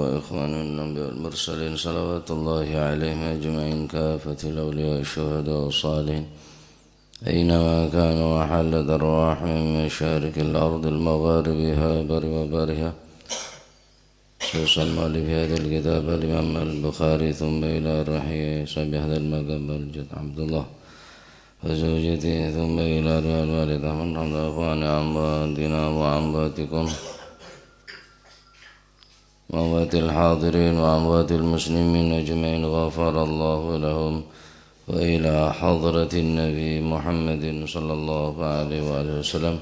وإخوان الأنبياء والمرسلين صلوات الله عليهم أجمعين كافة الأولياء الشهداء والصالحين أينما كانوا وحلت أرواحهم من مشارق الأرض المغاربها بر وبرها خصوصا المؤلف هذا الكتاب الإمام البخاري ثم إلى الرحية صاحب هذا المقام الجد عبد الله وزوجته ثم إلى الوالد من حمد أخواني أمواتنا وأمواتكم وأموات الحاضرين وأموات المسلمين أجمعين غفر الله لهم وإلى حضرة النبي محمد صلى الله عليه وآله وسلم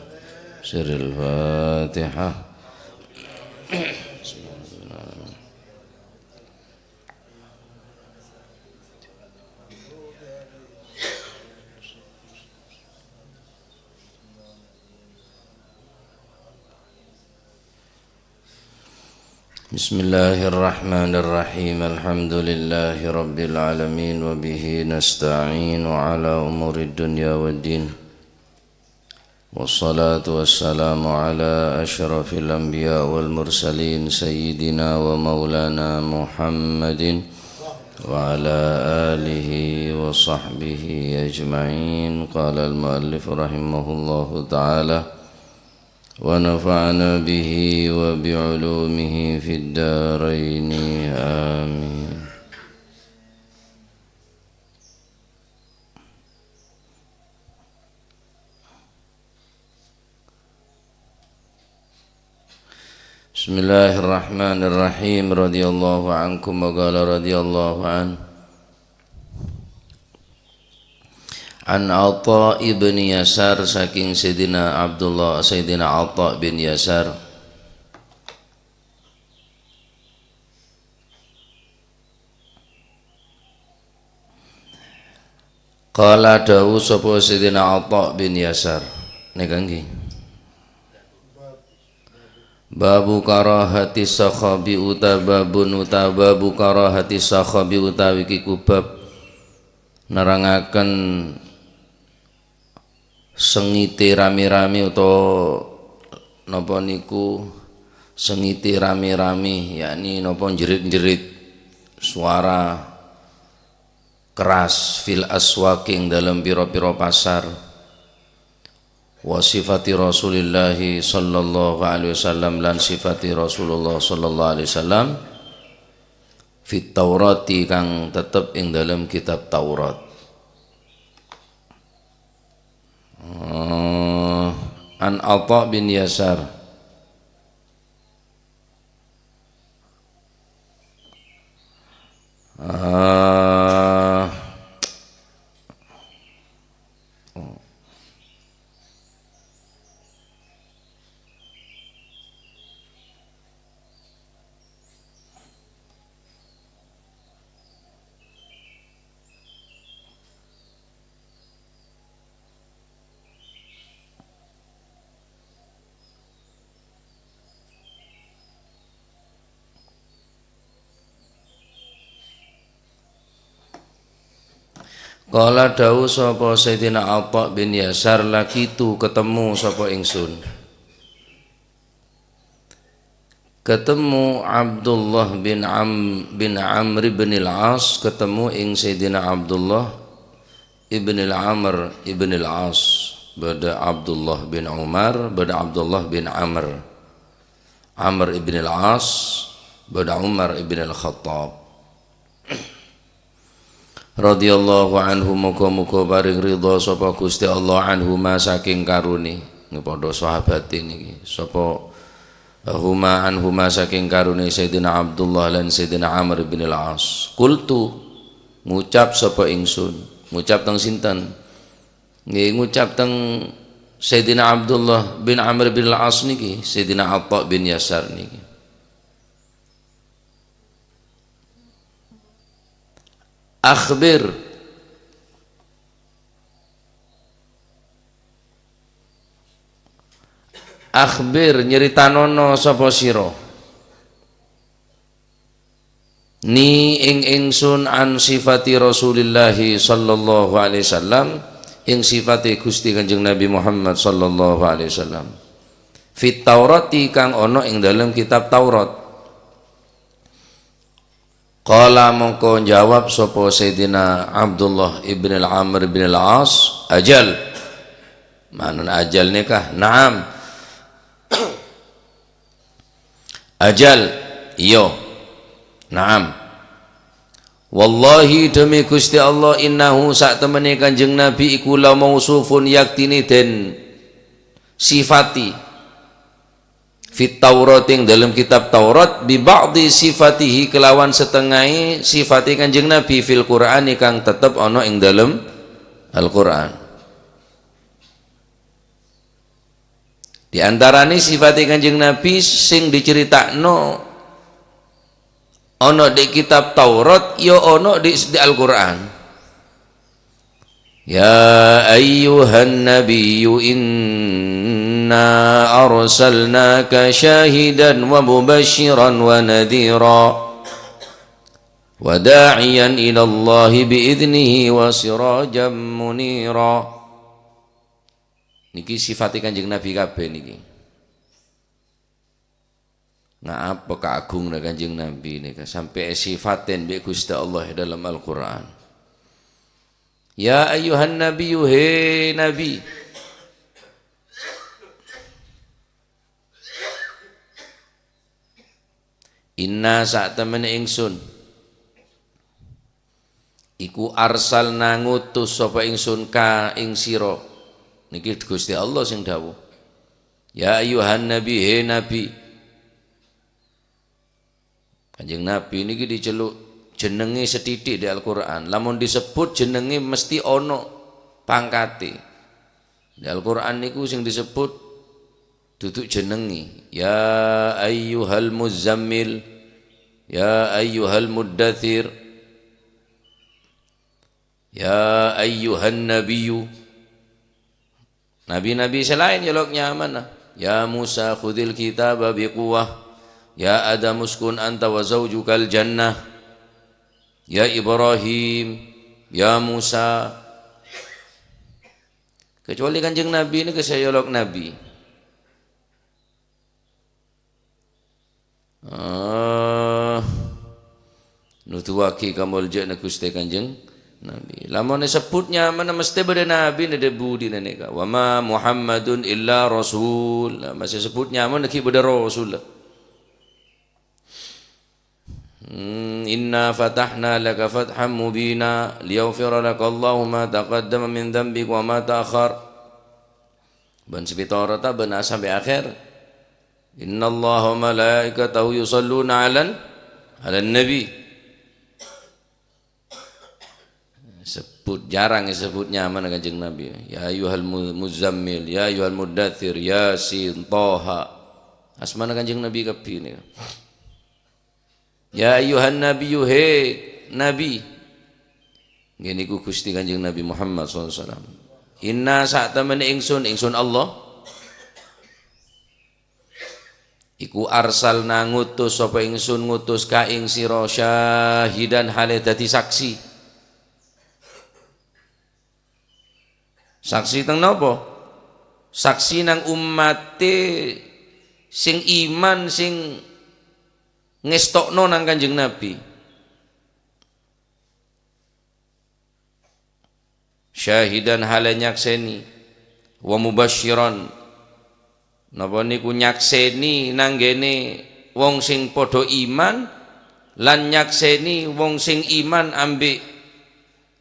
سر الفاتحة. Bismillahirrahmanirrahim. Alhamdulillahi rabbil alamin wa bihi nasta'inu ala umuri dunya waddin. Wassalatu wassalamu ala asyrafil anbiya wal mursalin sayyidina wa maulana Muhammadin wa ala alihi wa sahbihi ajma'in. Qala al-muallif rahimahullahu ta'ala ونفعنا به وبعلومه في الدارين آمين. بسم الله الرحمن الرحيم. رضي الله عنكم وقال رضي الله عنه An Atha ibn Yasar, saking Sayyidina Abdullah Sayyidina Atha bin Yasar, qala dawu sapa Sayyidina Atha bin Yasar niki babu karahati sakhabi utababun utababu karahati sakhabi utawi kiku bab nerangaken sengite rame-rame utawa napa niku sengite rame-rame, yakni napa jerit-jerit suara keras fil aswaqing dalam pira-pira pasar, wa sifati Rasulillah sallallahu alaihi wasallam lan sifati Rasulullah sallallahu alaihi wasallam fit Taurati kang tetep ing dalam kitab Taurat. An Atha bin Yasar Qala dawu sapa Sayyidina Atha bin Yasar, lakitu ketemu sapa ingsun, ketemu Abdullah bin Amr bin al-As, ketemu ing Sayyidina Abdullah ibn al-Amr ibn al-As, bada Abdullah bin Umar, bada Abdullah bin Amr ibn al-As, bada Umar ibn al-Khattab radhiyallahu anhu. Muga-muga paring ridha sapa Gusti Allah anhuma saking karuni padha sahabat niki, sapa huma anhuma saking karuni Sayyidina Abdullah lan Sayyidina Amr bin al-As. Qultu ngucap sapa ingsun, ngucap teng sinten nggih, ngucap teng Sayyidina Abdullah bin Amr bin al-As niki, Sayyidina Atha bin Yasar niki. Akhbir nyeritanono sapa sira ni ing ingsun an sifati Rasulillah sallallahu alaihi wasallam, ing sifate Gusti Kanjeng Nabi Muhammad sallallahu alaihi wasallam, fit Taurati kang ana ing dalam kitab Taurat. Qala mongko jawab sapa Sayyidina Abdullah ibn al-Amr ibn al-As, ajal. Mana ajal nikah? Naam. Ajal, iya. Naam. Wallahi demi Gusti Allah innahu sak temene Kanjeng Nabi iku la mausufun yaktini den sifati fit Taurat ing dalam kitab Taurat bi ba'di sifatihi kelawan setengah sifati Kanjeng Nabi fil Qur'an kang tetep ana ing dalam Al-Qur'an. Di antarane sifati Kanjeng Nabi sing diceritakno ana di kitab Taurat ya ana di Al-Qur'an. Ya ayyuhan nabiyyu inna arsalnaka syahidan wa mubasysyiran wa nadhira wa da'iyan ila Allah bi'idnihi wa sirajan munira. Niki sifat Kanjeng Nabi kabeh niki. Ngapa keagung Kanjeng Nabi nika sampai sifaten bi Gusti Allah dalam Al-Qur'an. Ya ayyuhan nabiyyu he nabi. Inna sak temene ingsun iku arsalna ngutus sapa ingsun ka ing sira. Niki Gusti Allah sing dawuh. Ya ayyuhan nabi he nabi. Kanjeng Nabi niki diceluk jenenge sethithik di Al-Qur'an. Lamun disebut jenenge mesti ono pangkate. Di Al-Qur'an niku sing disebut duduk jenenge. Ya ayyuhal muzammil, ya ayyuhal muddathir, ya ayyuhan nabiyyu. Nabi-nabi selain nyeloknya mana? Ya Musa khudil kitaba biquwwah. Ya Adam uskun anta wa zawjukal jannah. Ya Ibrahim, ya Musa. Kecuali Kanjeng Nabi ini kesayolok Nabi. Nutuwaki kamul jana Gusti Kanjeng Nabi. Lamun sebutnya mana mesti beda Nabi nade budi neka. Wa ma Muhammadun illa rasul. Masih sebutnya mana ki beda rasul. Inna fatahna laka fatham mubina liyaghfira laka Allahu ma taqaddama min dhanbik wa ma ta'akhkhar. Ben sepitora ta ben sampai akhir. Inna Allaha wa malaikatahu yusalluna 'alan nabi. Sebut jarang disebutnya mana Kanjeng Nabi. Ya ayyuhal muzammil, ya ayyuhal muddathir, Yasin, Thaha. Asmana Kanjeng Nabi kabeh ni. Ya ayyuhan nabiyyu he nabi. Ngene ku Gusti Kanjeng Nabi Muhammad sallallahu alaihi wasallam. Inna sak temene ingsun Allah iku arsalna ngutus sapa ingsun ngutus ka ing sira syahidan hale dadi saksi. Saksi teng napa? Saksi nang ummate sing iman sing ngestokno nang Kanjeng Nabi. Syahidan hale nyakseni wa mubasysyiran napa niku nyakseni nang gene wong sing padha iman lan nyakseni wong sing iman ambek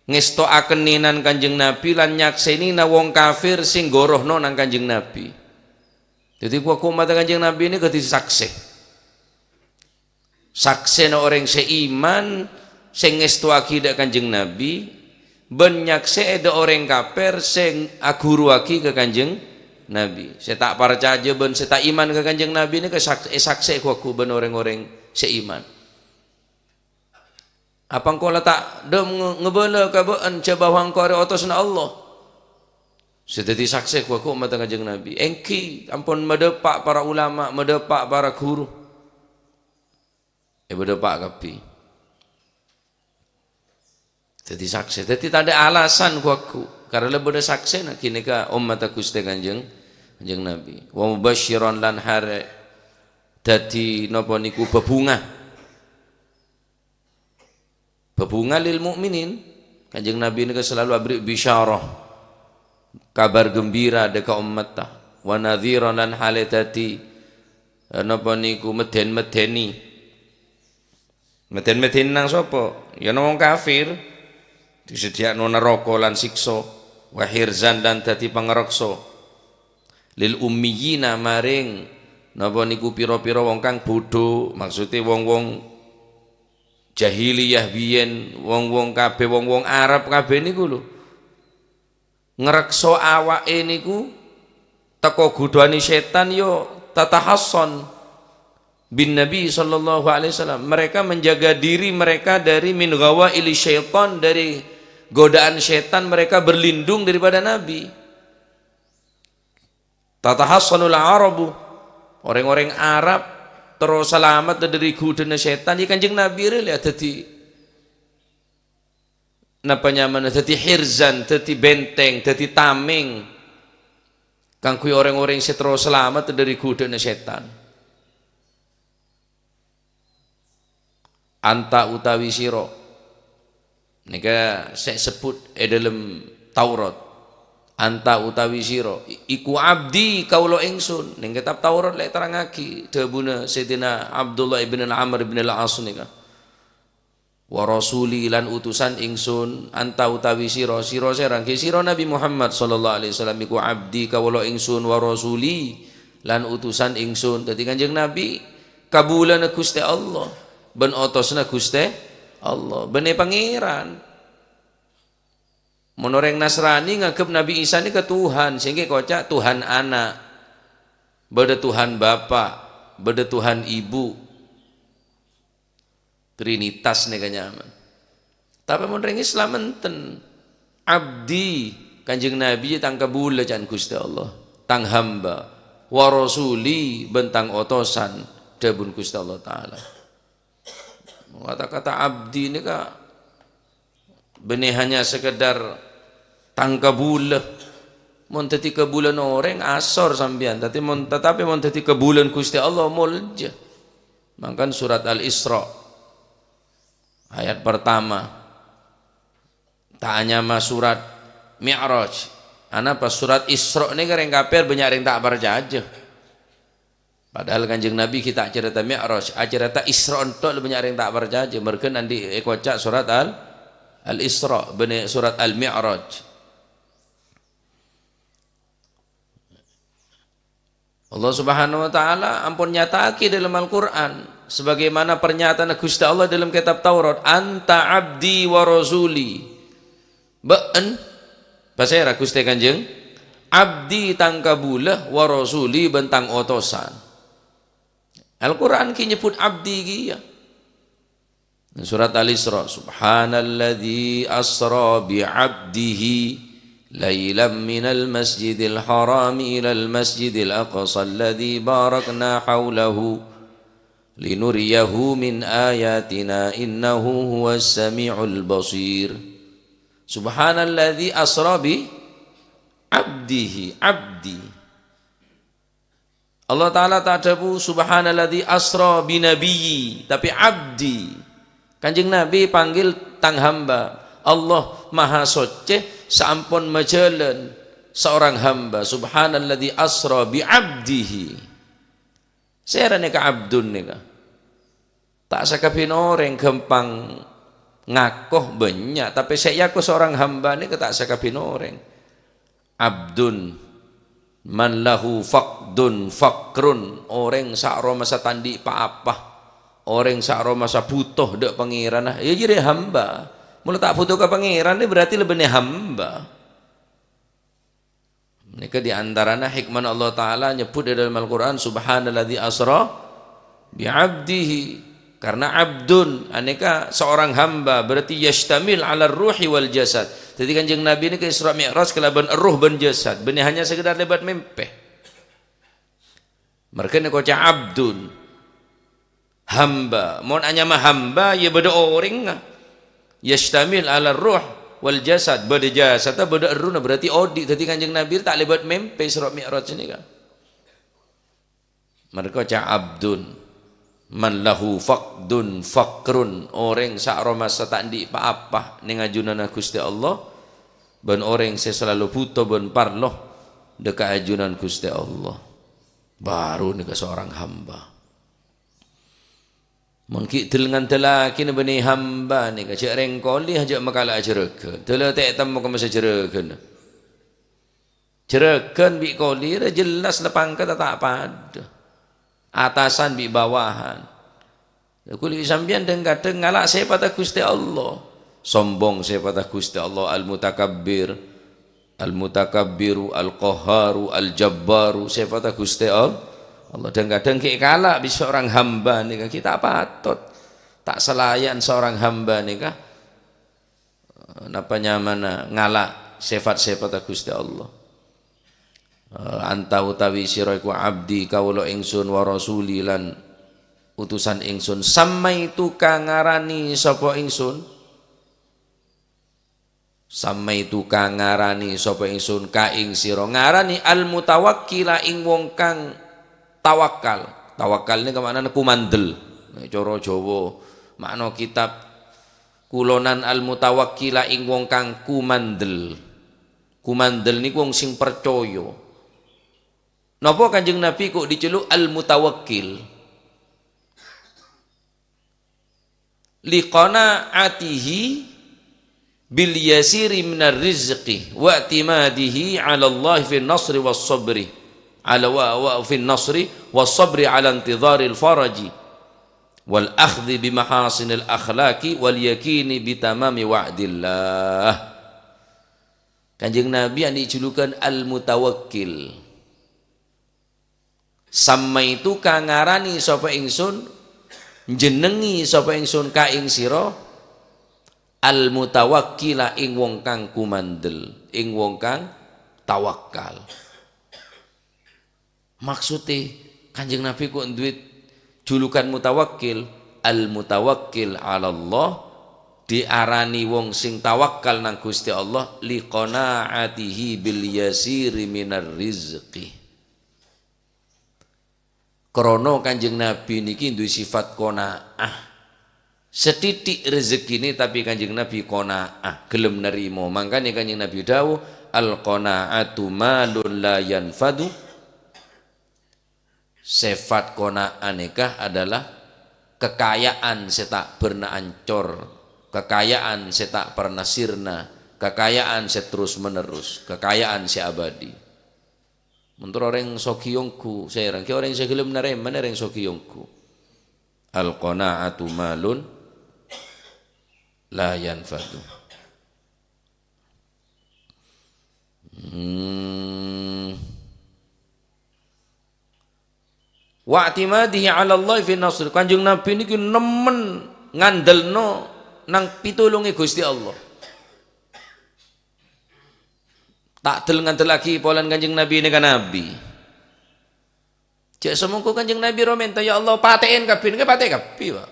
ngestokaken nang Kanjeng Nabi lan nyakseni na wong kafir sing gorohno nang Kanjeng Nabi. Jadi kuwi umat Kanjeng Nabi ini dadi saksi. Saksena orang seiman sing ngestuaki dak Kanjeng Nabi ben nyakse ada orang kafir sing aguruaki ke Kanjeng Nabi. Saya tak percaya ben saya tak iman ke Kanjeng Nabi ini ke saksi ku ben orang-orang seiman. Apa engkau tak dem ngebela ka ben cabawang kore otosna Allah. Sedadi saksi ku umat Kanjeng Nabi. Engki ampun medepak para ulama, medepak para guru. Beda pak kapi. Jadi saksi. Jadi tak ada alasan aku. Karena beda saksi nak kini ka umat Gusti Kanjeng Nabi. Wa mubasysyiran lan hare dadi napa niku bebungah. bebunga lil mukminin. Kanjeng Nabi ini selalu beri bisyarah, kabar gembira dekat umat ta, wa nadhiran lan halatati napa niku meden-medeni. Meden-medeni nang sapa? Ya nang wong kafir disediakno neraka lan siksa, wa hirzan dan dadi pangreksa lil ummiyina maring napa niku pira-pira wong kang bodho, maksude wong-wong jahiliyah biyen, wong-wong kabeh wong-wong Arab kabeh niku lho ngrekso awake niku teko godhane setan yo tatahasson bin Nabi sallallahu alaihi wasallam. Mereka menjaga diri mereka dari min ghawaili syaitan, dari godaan setan, mereka berlindung daripada Nabi. Tatahassonul arabu, orang-orang Arab terus selamat dari godaan setan. Ya Kanjeng Nabi rela dadi napa nyaman, dadi hirzan, dadi benteng, dadi tameng kanggo orang-orang sing terus selamat dari godaan setan. Anta utawi sira nika sek sebut dalam Taurat. Anta utawi sira iku abdi kaula ingsun. Ning kitab Taurat lek terangake dawuhna Sayyidina Abdullah ibn Amr ibn al-As nika. Wa rasuli lan utusan ingsun. Anta utawi sira serangke sira Nabi Muhammad sallallahu alaihi wasallam iku abdi kaula ingsun, wa rasuli lan utusan ingsun. Dadi Kanjeng Nabi kabulana Gusti Allah, ben otosna Gusti Allah, bene pangeran. Menoreng Nasrani nganggep Nabi Isa ini ke Tuhan, sehingga kocak Tuhan anak, beda Tuhan Bapak, beda Tuhan Ibu, Trinitas nih kanyaman. Tapi menoreng Islam enten abdi Kanjeng Nabi tang kabula can Gusti Allah, tang hamba, wa rasuli bentang otosan dabun Gusti Allah Taala. Kata-kata abdi ini kak benih hanya sekedar tangkabula, mon tadi kebulan orang asor sambian, tetapi mon tadi kebulan Gusti Allah mulja. Mangkan surat Al-Isra ayat pertama tak hanya mas surat Mi'raj, ana pas surat Isra ini kareng kafir banyak yang tak berjajah. Padahal Kanjeng Nabi kita cerita Mi'raj, cerita Isra entok banyak yang tak berjajah. Mereka nanti ekocak surat Al-Isra, benih surat Al-Mi'raj. Allah Subhanahu wa taala ampun nyatake dalam Al-Qur'an sebagaimana pernyataan Gusti Allah dalam kitab Taurat, anta abdi wa rasuli. Beun pasera Gusti Kanjeng abdi tangkabulah wa rasuli bentang otosan. Al-Qur'an ki nyebut abdi ki ya. Surat Al-Isra, subhanalladzi asra bi 'abdihi ليلا من المسجد الحرام إلى المسجد الأقصى الذي باركنا حوله لنريه من آياتنا إنه هو السميع البصير. سبحان الذي أسرى بعبده عبدي. Allah Ta'ala tak dabu subhanalladzi asra binabiyyi, tapi abdi. Kanjeng Nabi panggil tang hamba. Allah maha suci sampun majalan seorang hamba, subhanalladzi asra bi abdihi. Serane ka abdun nika tak sakabin orang gampang ngakoh banyak, tapi saya aku seorang hamba nika tak sakabin orang. Abdun man lahu faqdun fakrun, orang sakro masa tandi pa apa, orang sakro masa butuh dek pangeran ya jadi hamba. Mula tak butuh ke pangeran ini berarti lebih hamba. Mereka diantaranya hikmah Allah Ta'ala nyebut di dalam Al-Quran subhanalladzi asra bi'abdihi, karena abdun aneka seorang hamba berarti yashtamil ala ruhi wal jasad. Jadi Kanjeng Nabi ini ke Isra Mi'raj kelaban ruh ben jasad, benih hanya sekedar lebat mimpi. Mereka ini kocak abdun hamba, mohon hanya mah hamba ya beda orang yashtamil ala ruh wal jasad, beda jasad atau beda ruh berarti odi. Jadi Kanjeng Nabi tak lebat mimpi Isra Mi'raj ini kan. Mereka cak abdun Man lahu faqdun fakrun, orang sak masa tak di apa-apa ning ajunan Gusti Allah, ben orang saya selalu butuh ben parloh dekat ajunan Gusti Allah. Baru nih seorang hamba. Mungkin dengan telaki ni bani hamba ni kacik rengkoli aja makala cereke. Telah tak tamu ke masa cereke. Cereken bi koli dah jelas lepang kata tak pada. Atasan bi bawahan. Kuli sambian kadang ngalak saya pada Gusti Allah. Sombong saya pada Gusti Allah al-mutakabbir. Al-mutakabbiru, al-qahharu, al-jabbaru, sifat Gusti Allah. Dan kadang kita kalah bisa seorang hamba ni kita patut tak selayan seorang hamba ni napanya mana ngalak sifat-sifat Gusti Allah. Anta utawi sira iku abdi kawula ingsun wa rasuli lan utusan ingsun, samaitu kang ngarani sapa ingsun. Samaitu kang ngarani sapa ingsun ka ing sira, ngarani al mutawakkila ing wong kang tawakal. Tawakal ini kemaknane kumandel. Cara Jawa makna kitab kulonan al mutawakkila ing wong kang kumandel. Kumandel niku wong sing percaya. Napa Kanjeng Nabi kok diceluk al mutawakkil? Liqanaatihi bil yasiri minar rizqi wa i'timadihi 'ala Allah fi an-nasri was-sabri 'ala wa fi an-nasri was-sabri 'ala intidharil faraji wal akhdhi bi mahasinil akhlaqi wal yakini bi tamami wa'dillah. Kanjeng Nabi yang dijulukan al-mutawakkil. Samaitu kang ngarani sapa ingsun, jenengi sapa ingsun ka ing sira al-mutawakkila ing wong kang kumandel, ing wong kang tawakal. Maksudnya Kanjeng Nabi kok duit julukan mutawakkil, al-mutawakkil 'ala Allah, diarani wong sing tawakal nang Gusti Allah liqanaatihi bil yasiri minar rizqi. Krana Kanjeng Nabi niki duwe sifat qanaah. Setitik rezeki ini tapi Kanjeng Nabi qanaah, gelem nerimo. Makanya Kanjeng Nabi dawuh al-qanaatu malun la yanfadu. Sifat qanaah nikah adalah kekayaan setak pernah ancor, kekayaan setak pernah sirna, kekayaan seterus menerus, kekayaan seabadi. Menurut orang sokiyongku, saya orang orang segelem nerima orang sokiyongku. Al-qanaatu malun la yanfadu. Wa'timadihi 'ala Allah fi nasr. Kanjeng Nabi niki nemen ngandelno nang pitulunge Gusti Allah. Tak del ngandelaki polan Kanjeng Nabi nika nabi. Cek semungko Kanjeng Nabi romenta ya Allah paten kabeh niki pate kabeh, Pak.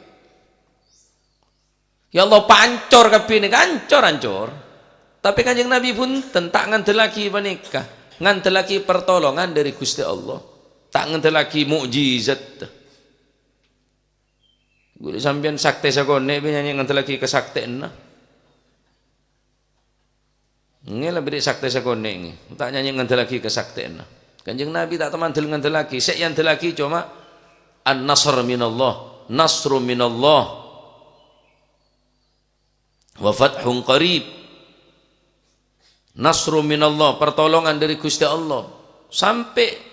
Ya Allah pancor kabeh niki ancor-ancor. Tapi Kanjeng Nabi pun tak ngandelaki panika, ngandelaki pertolongan dari Gusti Allah. Tak ngandelaki mukjizat. Gue sampeyan sakte sakone nyanyi ngandelaki kesaktean. Nggih lah beri sakte sakone nggih. Tak nyanyi ngandelaki kesaktean. Kanjeng Nabi tak temandel ngandelaki, sek yang delaki cuma an-nasr minallah, nasru minallah. Wa fathun qarib. Nasru minallah, pertolongan dari Gusti Allah. Sampai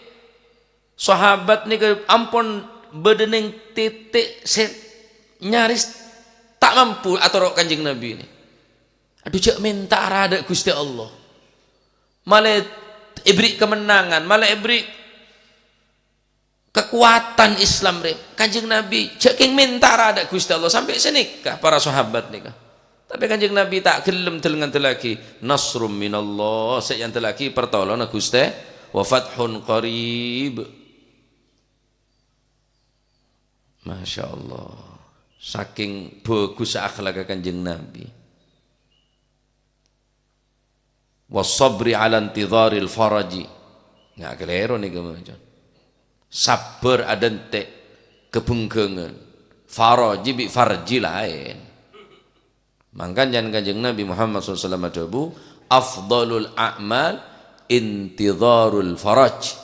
sahabat ni ke ampun bedening titik nyaris tak mampu aturok Kanjeng Nabi ini. Aduh cak minta rada Gusti Allah. Malah ibri kemenangan, malah ibri kekuatan Islam rep. Kanjeng Nabi cak minta rada Gusti Allah sampai senikah para sahabat nikah. Tapi Kanjeng Nabi tak gelem telengan telaki nasrum minallah, sayan telaki pertolongan Gusti wa fathun qarib. Masya Allah, saking bagus akhlak Kanjeng Nabi. Wasabri ala intidharil faraji, nggak kelero nih kemudian. Sabar ada ente kebengkengan. Faraji bi farji lain. Makanya kanjeng Nabi Muhammad SAW adabu afdalul a'mal intidharul faraj.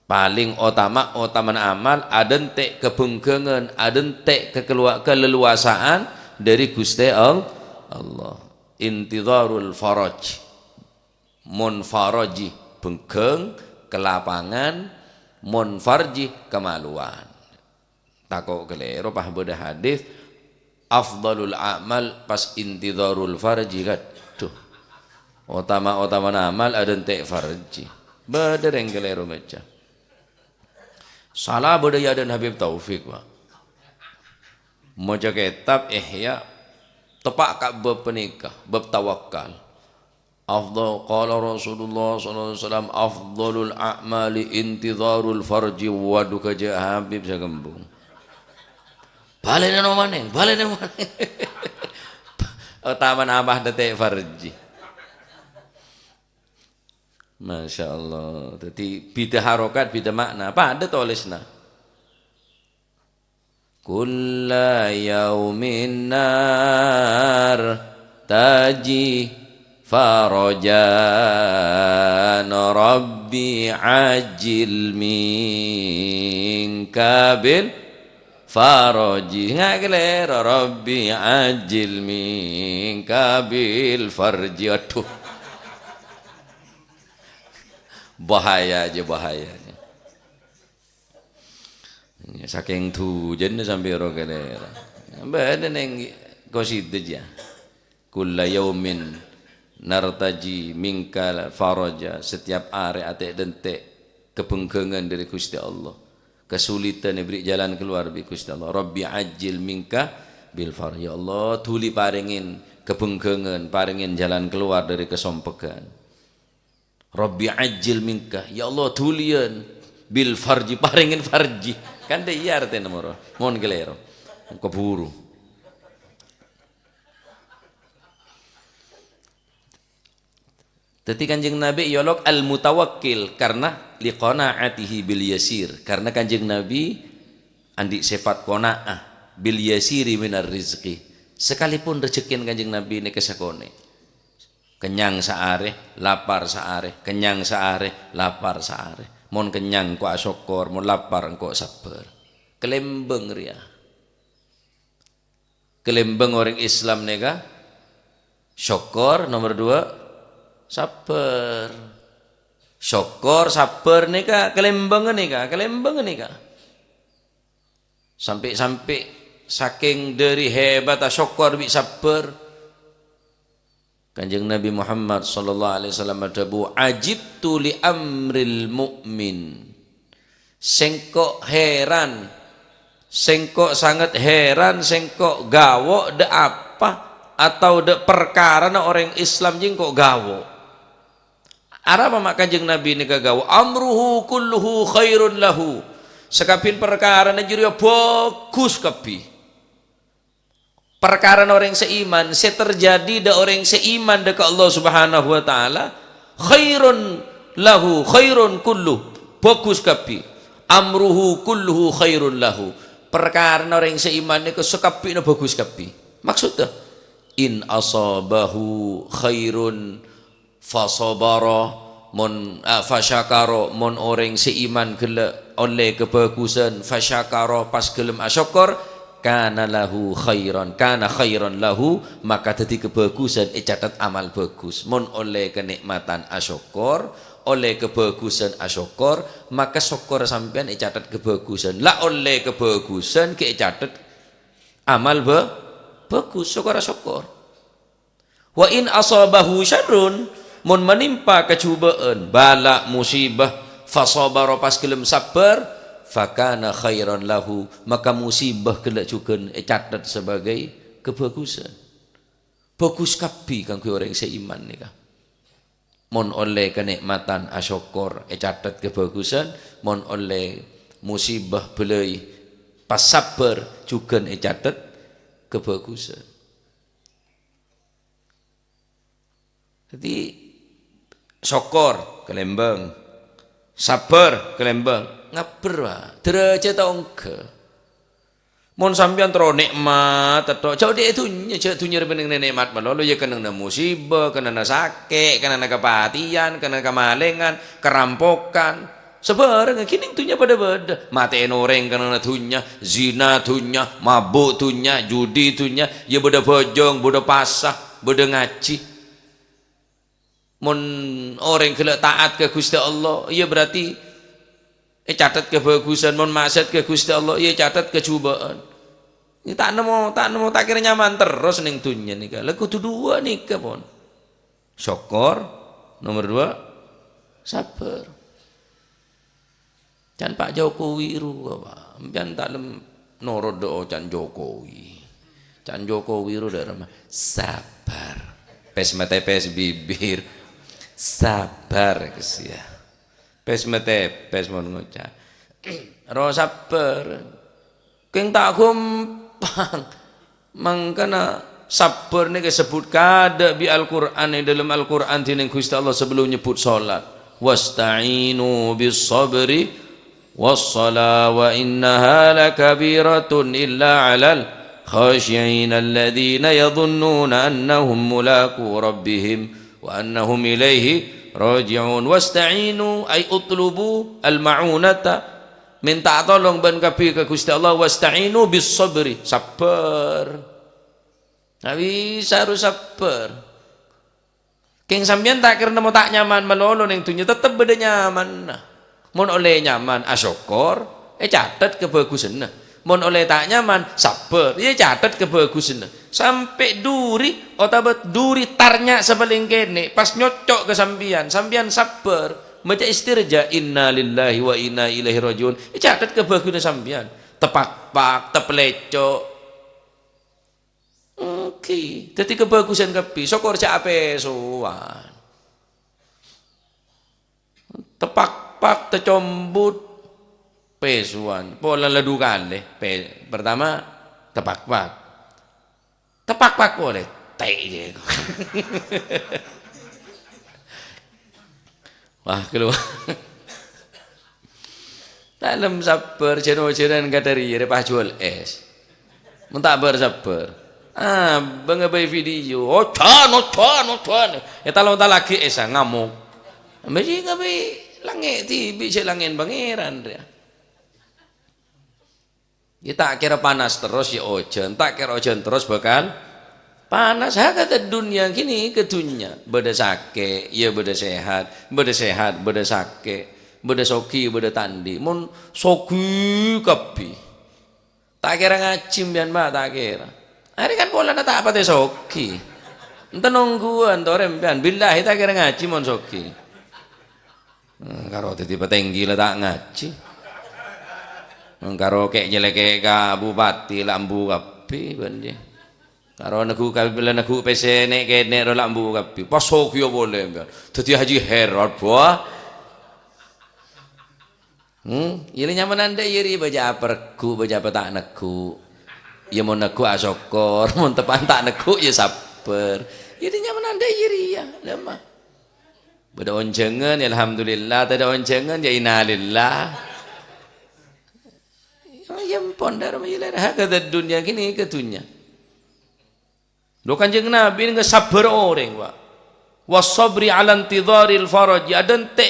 Paling utama amal adentek kebengkengan, adentek keleluasaan dari Gusti Allah. Intidharul faraj. Mun faraji bengkeng kelapangan, mun farji kemaluan. Takok kelero pah beda hadis afdalul a'mal pas intidharul farji kan. Tuh. Utama amal adentek farji. Beda yang kelero macam. Salah budaya dan Habib Taufik Pak. Moja kitab Ihya tepak kak bab penikah, bab tawakal. Afdal qala Rasulullah sallallahu alaihi wasallam afdalul a'mali intidharul farji wa duka Habib sagembung. Balen maneh. Utama nambah detek farji. Masya Allah. Jadi bida harokat, bida makna. Apa ada tulisna? Kulla yaumin nar taji farajan rabbi ajil minka bil faraji. Nggak kelera rabbi ajil minka bil farji. Aduh, bahaya aja bahayanya. Saking tujen sampai rokelera. Beda neng kosit aja. Kulla yaumin nartaji minkal faraja. Setiap hari ate dentek kebengkengan dari Gusti Allah. Kesulitan beri jalan keluar bi Gusti Allah. Rabbi ajil minka bil faraj. Ya Allah, tuli paringin kebengkengan, paringin jalan keluar dari kesompekan. Rabbi ajil minka, ya Allah tulian bil farji, paringin farji. Kan dia iya artinya nomor mohon kelero keburu. Jadi kanjeng Nabi yolok al mutawakkil karena liqanaatihi bil yasir, karena kanjeng Nabi andi sifat qanaah bil yasiri minar rizqi. Sekalipun rezekin kanjeng Nabi ini kesakone. Kenyang saare, lapar saare, kenyang saare, lapar saare. Mon kenyang kok syukur, mon lapar kok sabar. Kelembeng ria. Kelembeng orang Islam nega. Syukur nomor 2 sabar. Syukur sabar nega, kelembeng nega. Sampai saking dari hebat syukur bi sabar. Kanjeng Nabi Muhammad sallallahu alaihi wasallam adabu ajibtu li amril mu'min. Sengkok heran, sengkok sangat heran, sengkok gawo de apa atau de perkara na orang Islam jing kok gawo. Apa mak kanjeng Nabi ni gawo? Amruhu kulluhu khairun lahu. Sekapin perkara na juri bagus kapi. Perkara orang seiman, terjadi da orang seiman dekat Allah Subhanahu wa taala, khairun lahu, khairun kullu, bagus kapi. Amruhu kulluhu khairun lahu. Perkara orang seiman ni sekapi na bagus kapi. Maksudnya in asabahu khairun fasabara mon fasyakara, mon orang seiman gele oleh kebagusan fasyakara pas gelem asyukur kana lahu khairan, kana khairan lahu, maka dadi kebagusan catat amal bagus. Mon oleh kenikmatan asyukur, oleh kebagusan asyukur, maka syukur sampean catat kebagusan. La oleh kebagusan catat amal bagus, syukur asyukur. Wa in asabahu syarrun, mon menimpa kecubaan, bala musibah, fasabara pas gelem sabar, fakana khairan lahu, maka musibah kena juga catat sebagai kebagusan. Bagus kapi kanggo orang seiman nika. Mon oleh kenikmatan asyukur catat kebagusan, mon oleh musibah belai pas sabar juga catat kebagusan. Jadi syukur kelembang, sabar kelembang, ngaper wa derajat tongke. Mon sampean tro nikmat tok jauh dia itunya cek tunya bening nikmat malolo ya kena musibah, kena sakit, kena kepatian, kena kemalengan, kerampokan. Sebarang kini tunya pada matiin orang kena tunya, zina tunya, mabuk tunya, judi tunya, ya beda bojong, beda pasah, beda ngaji. Mon orang kena taat ke Gusti Allah, ya berarti catat kebagusan, mon maksiat ke Gusti Allah, ya catat kecobaan. Ini tak nemu tak kira nyaman terus ning dunya nika. Lah kudu dua nika pon. Syukur, nomor 2 sabar. Can Pak Jokowi ru apa? Can tak lem noro do can Jokowi. Can Jokowi ru darama sabar. Pes mate pes bibir. Sabar kesia. Pes mate pes mon ngucap. Ro sabar. Keng tak gampang mangkana sabar ni disebut kada bi Al-Qur'an dalam Al-Qur'an tining Gusti Allah sebelum nyebut salat wasta'inu bis sabri was sala wa innaha lakabiratun illa 'alal khashiyin alladhina yadhunnuna annahum mulaqu rabbihim wa annahum ilaihi raji'un wasta'inu ay utlubu al-ma'unata minta tolong ban kapi ke Gusti Allah wasta'inu bis sabri sabar nabi harus sabar keng sampean tak kira mau tak nyaman melolo ning dunya tetep beda nyaman nah mun oleh nyaman asyukur catat kebagusan nah mun oleh tak nyaman sabar ya catat kebagusan nah sampai duri otabat duri tarnya sebeling kene pas nyocok ke sampean sabar maca istirja inna lillahi wa inna ilaihi rajiun catat kebagusan sampean tepak-pak teplecok oke dadi kebagusan kepi syukur cak ape sowan tepak-pak tecombut pesuan pola ledu kali pertama tepak-pak boleh teh wah keluar dalam sabar jeno-jenan kadari repah jual es mentak bersabar bengabai video ocan ya kalau tak lagi es ngamuk mesti ngabai langit tibi si langit pangeran dia ya tak kira panas terus ya ojan tak kira ojan terus bakal panas kata dunia gini ke dunia beda sakit ya beda sehat beda sakit beda soki beda tandi mun soki kapi tak kira ngacim bian mbak tak kira hari kan pola tak apa teh soki ente nungguan torem bian billahi tak kira ngaji mun soki karo tiba tinggi lah tak ngaji karo kek jelek ka bupati lambu kapi banje karo negu kabila negu pese nek kene ro lambu kapi pasok yo boleh dadi haji herat buah ini nyaman anda iri baca perku baca tak negu ya mau negu asyukur mau tepan tak negu ya sabar ini nyaman anda iri ya lemah beda oncengan ya alhamdulillah tidak oncengan ya innalillah ya pondar majilah hakada dunia gini ke dunia lo kanjeng Nabi nggak sabar orang wa wasabri ala intidharil faraj ada ente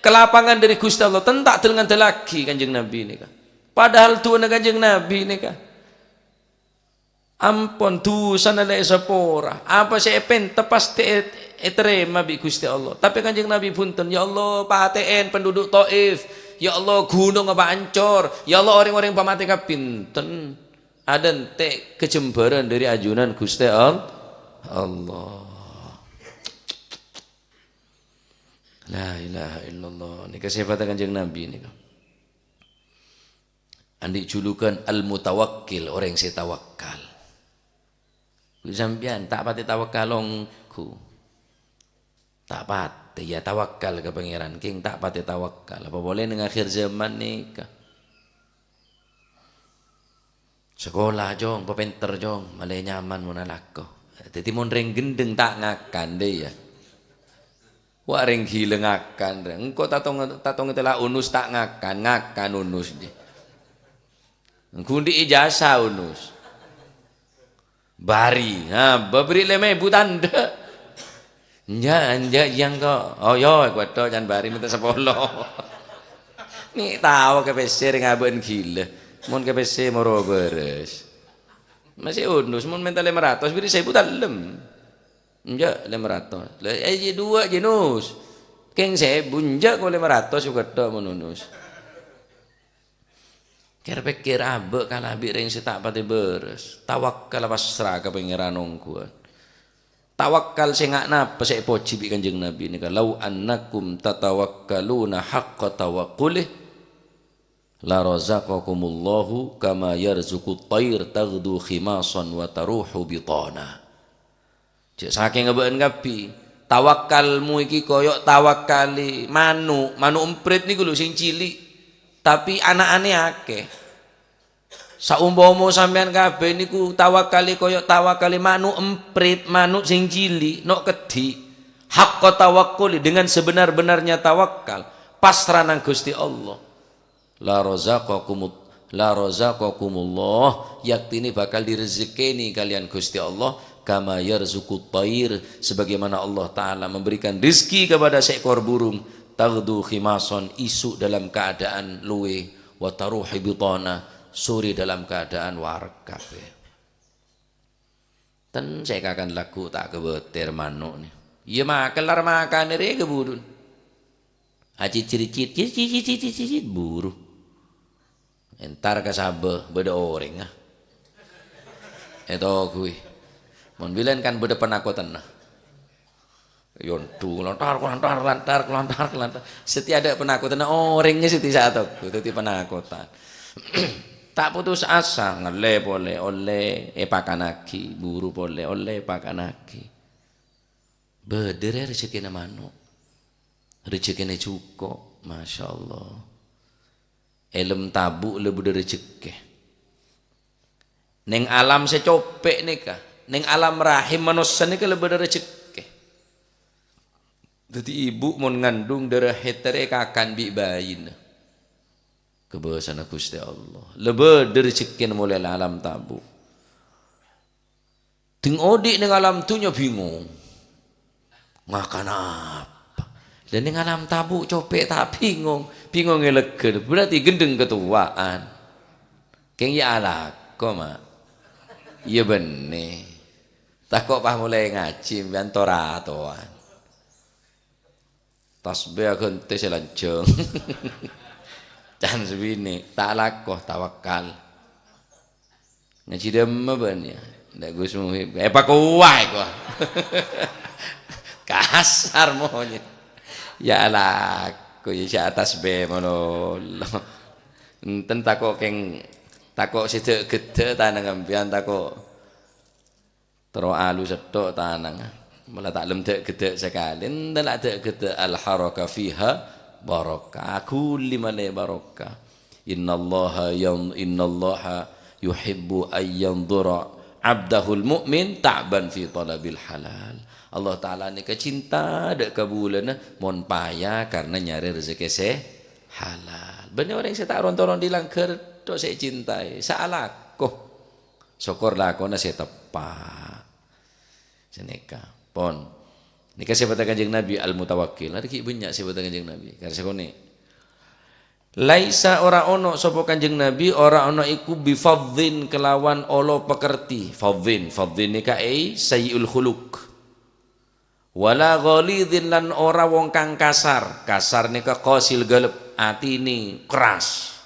kelapangan dari Gusti Allah tentak dengan telaki kanjeng Nabi ini kan padahal tuan kanjeng Nabi ini kan ampun tu sana le sepora apa saya pen tepas terima bi Gusti Allah tapi kanjeng Nabi punten ya Allah paten penduduk Taif ya Allah gunung apa ancor ya Allah orang-orang pamati kapinten ada ente kecemburuan dari ajunan Gusti Allah la ilaha illallah ini kesehatan kanjeng Nabi ini andi julukan al-mutawakkil orang yang saya tawakal sampean tak pati tawakalongku tak pati ya tawakal ke pangeran king tak pati tawakal apa boleh dengan akhir zaman nikah sekolah jong pepenter jong malah nyaman monalako jadi mon reng gendeng tak ngakan deh ya wah reng gila ngakan engkau tatong itulah unus tak ngakan unus dia Kundi ijazah unus. Bari, beri leme butanda. Anja yang kok. Oh yo, kuato jangan bari minta 10. Nih tahu ke PC ngaben gila. Mun ke PC moro beres. Masih unus mun minta 500 beri 1000 dalem. Anja 500. Lah dua jenus. Keng 1000 anja ko 500 juga tok menunus. Kira-kira abe kalabi ring tak pati beres. Tawakkal pasrah ke pangeran ongkuan. Tawakkal sing ngakna apa sik poji bi Kanjeng Nabi nika lau annakum tatawakkaluna haqqa tawaqqulih la razaqakumullahu kama yarzuqut tayr taghdu khimasan wa taruhu bitana. Cek saking ngebeen ngapi tawakkalmu iki koyok tawakkali manu emprit niku lho sing cilik tapi anakane akeh. Saumpama sampean kabeh niku tawakkali koyok tawakkali manu emprit, manu sing cilik, nok kedhi. Haqqa tawakkuli dengan sebenar-benarnya tawakal, pasrah nang Gusti Allah. La razaqakumullah, yaktini bakal direzekeni kalian Gusti Allah kama yarzuqut thair, sebagaimana Allah taala memberikan rezeki kepada seekor burung, taghdu khimason, isu dalam keadaan luwe, wa taruhi bitana, sore dalam keadaan warak kabeh. Ten saya akan laku tak kebetir manuk nih. Ya makelar makan re kebudun. Aci cicit buru. Entar kasabe beda orang ah. Eto kui. Mon bilen kan beda penakutan nah. Yontu lantar. Setiap ada penakutan orangnya seti satu. Itu penakutan. Tak putus asa ngele boleh oleh pakanaki buru boleh oleh pakanaki bedere rezekine manuk rezekine cukup Masya Allah elem tabu lebih rezeki neng alam secopek nika neng alam rahim manusia nika lebih rezeki jadi ibu mau ngandung darah hetere kakan bi bayin kebesaran Gusti Allah lebih dari sekian mulai alam tabu ting odik ning alam tunya bingung makan apa dan ning alam tabu copek tak bingung ngelegen berarti gendeng ketuaan keng ya alak kok mak iya bener tak kok pah mulai ngaji biantora atoan tasbih gente selanceng jangan sebini tak lakoh tawakal ngaji demma ban ya ndak Gus Muhib pak kuwai kok kasar monyet ya lakoh ya atas be mono enten takok keng takok sedek gede tanang ambian takok tero alu sedok tanang malah tak lem dek gede sekali enten lak dek gede al haraka fiha barokah kulli mane barokah innallaha yuhibbu ayyanzura abdahul mu'min ta'ban fi talabil halal. Allah taala ni kecinta dek kabulan mon payah karena nyari rezeki halal. Bener orang saya tak rontoron di langker tok saya cintai saalakoh syukur lakona saya tepak seneka pon nikah siapa Kanjeng Nabi al-mutawakkil. Ada ki banyak siapa Kanjeng Nabi. Karena sekone. Laisa ora ono sapa Kanjeng Nabi ora ono iku bifadzin kelawan olo pekerti. Fadzin nika sayyul khuluq. Wala ghalidhin lan ora wong kang kasar. Kasar nika qasil galeb, atine keras.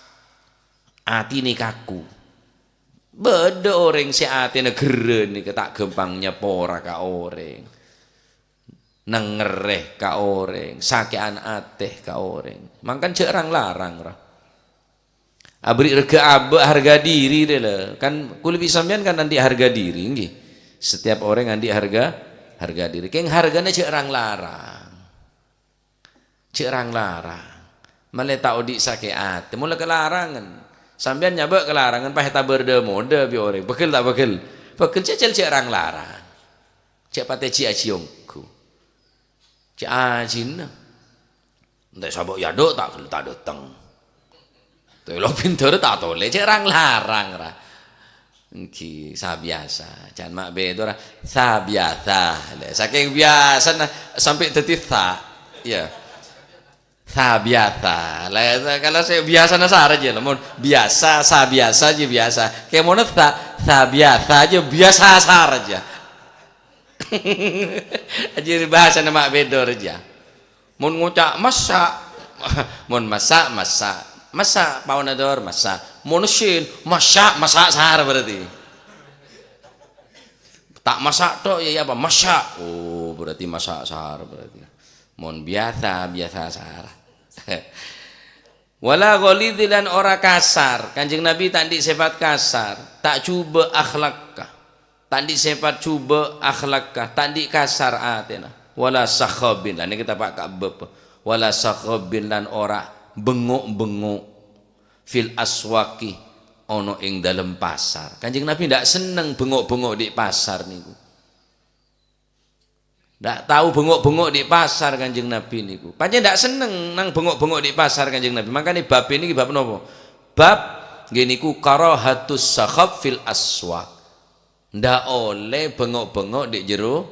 Atine kaku. Beda orang si atine geren nika tak gampang nyepora ka orang. Nengereh ka oreng, sakean ateh ka oreng. Mangkan cerang larang ra. Abri rega abe harga diri deh lah. Kan kulipi sampean kan nanti harga diri nggih. Setiap orang nanti harga diri. Keng harganya cerang larang. Cerang larang. Male tak odi sake ate, mula kelarangan. Sampean nyabak kelarangan pah eta berdemo de bi oreng. Bekel tak bekel. Bekel cecel cerang larang. Cek pate ci aciong. Cajin, entah sabok yado tak datang. Tolong pintur tak tole cerang larang ra. Engki sabiasa, jangan mak bedo ra sabiasa. Saking biasa sampai dadi sa. Ya. Sabiasa. Lah kalau saya biasa nasar aja lah. Mon biasa, sabiasa aja biasa. Kayak mon sabiasa aja biasa asar aja. Aja bahasa nama bedo aja. Mon ngucap masak, mon masak paunador masak, monusin masak sahar berarti. Tak masak toh ya apa masak. Oh berarti masak sahar berarti. Mon biasa sahar. Wala ghalidilan ora kasar. Kanjeng Nabi tak di sifat kasar, tak cuba akhlakka. Tak di sifat cuba akhlakka, tak di kasar atena. Wala sakhabin. Lah ini kita pak kabep. Wala sakhabin lan ora bengok-bengok fil aswaki ono ing dalam pasar. Kanjeng Nabi ndak seneng bengok-bengok di pasar niku. Ndak tahu bengok-bengok di pasar Kanjeng Nabi niku. Pancen ndak seneng nang bengok-bengok di pasar Kanjeng Nabi. Makane bab ini bab napa? Bab nggih niku karahatus sakhab fil aswak. Ndak oleh bengok-bengok di jero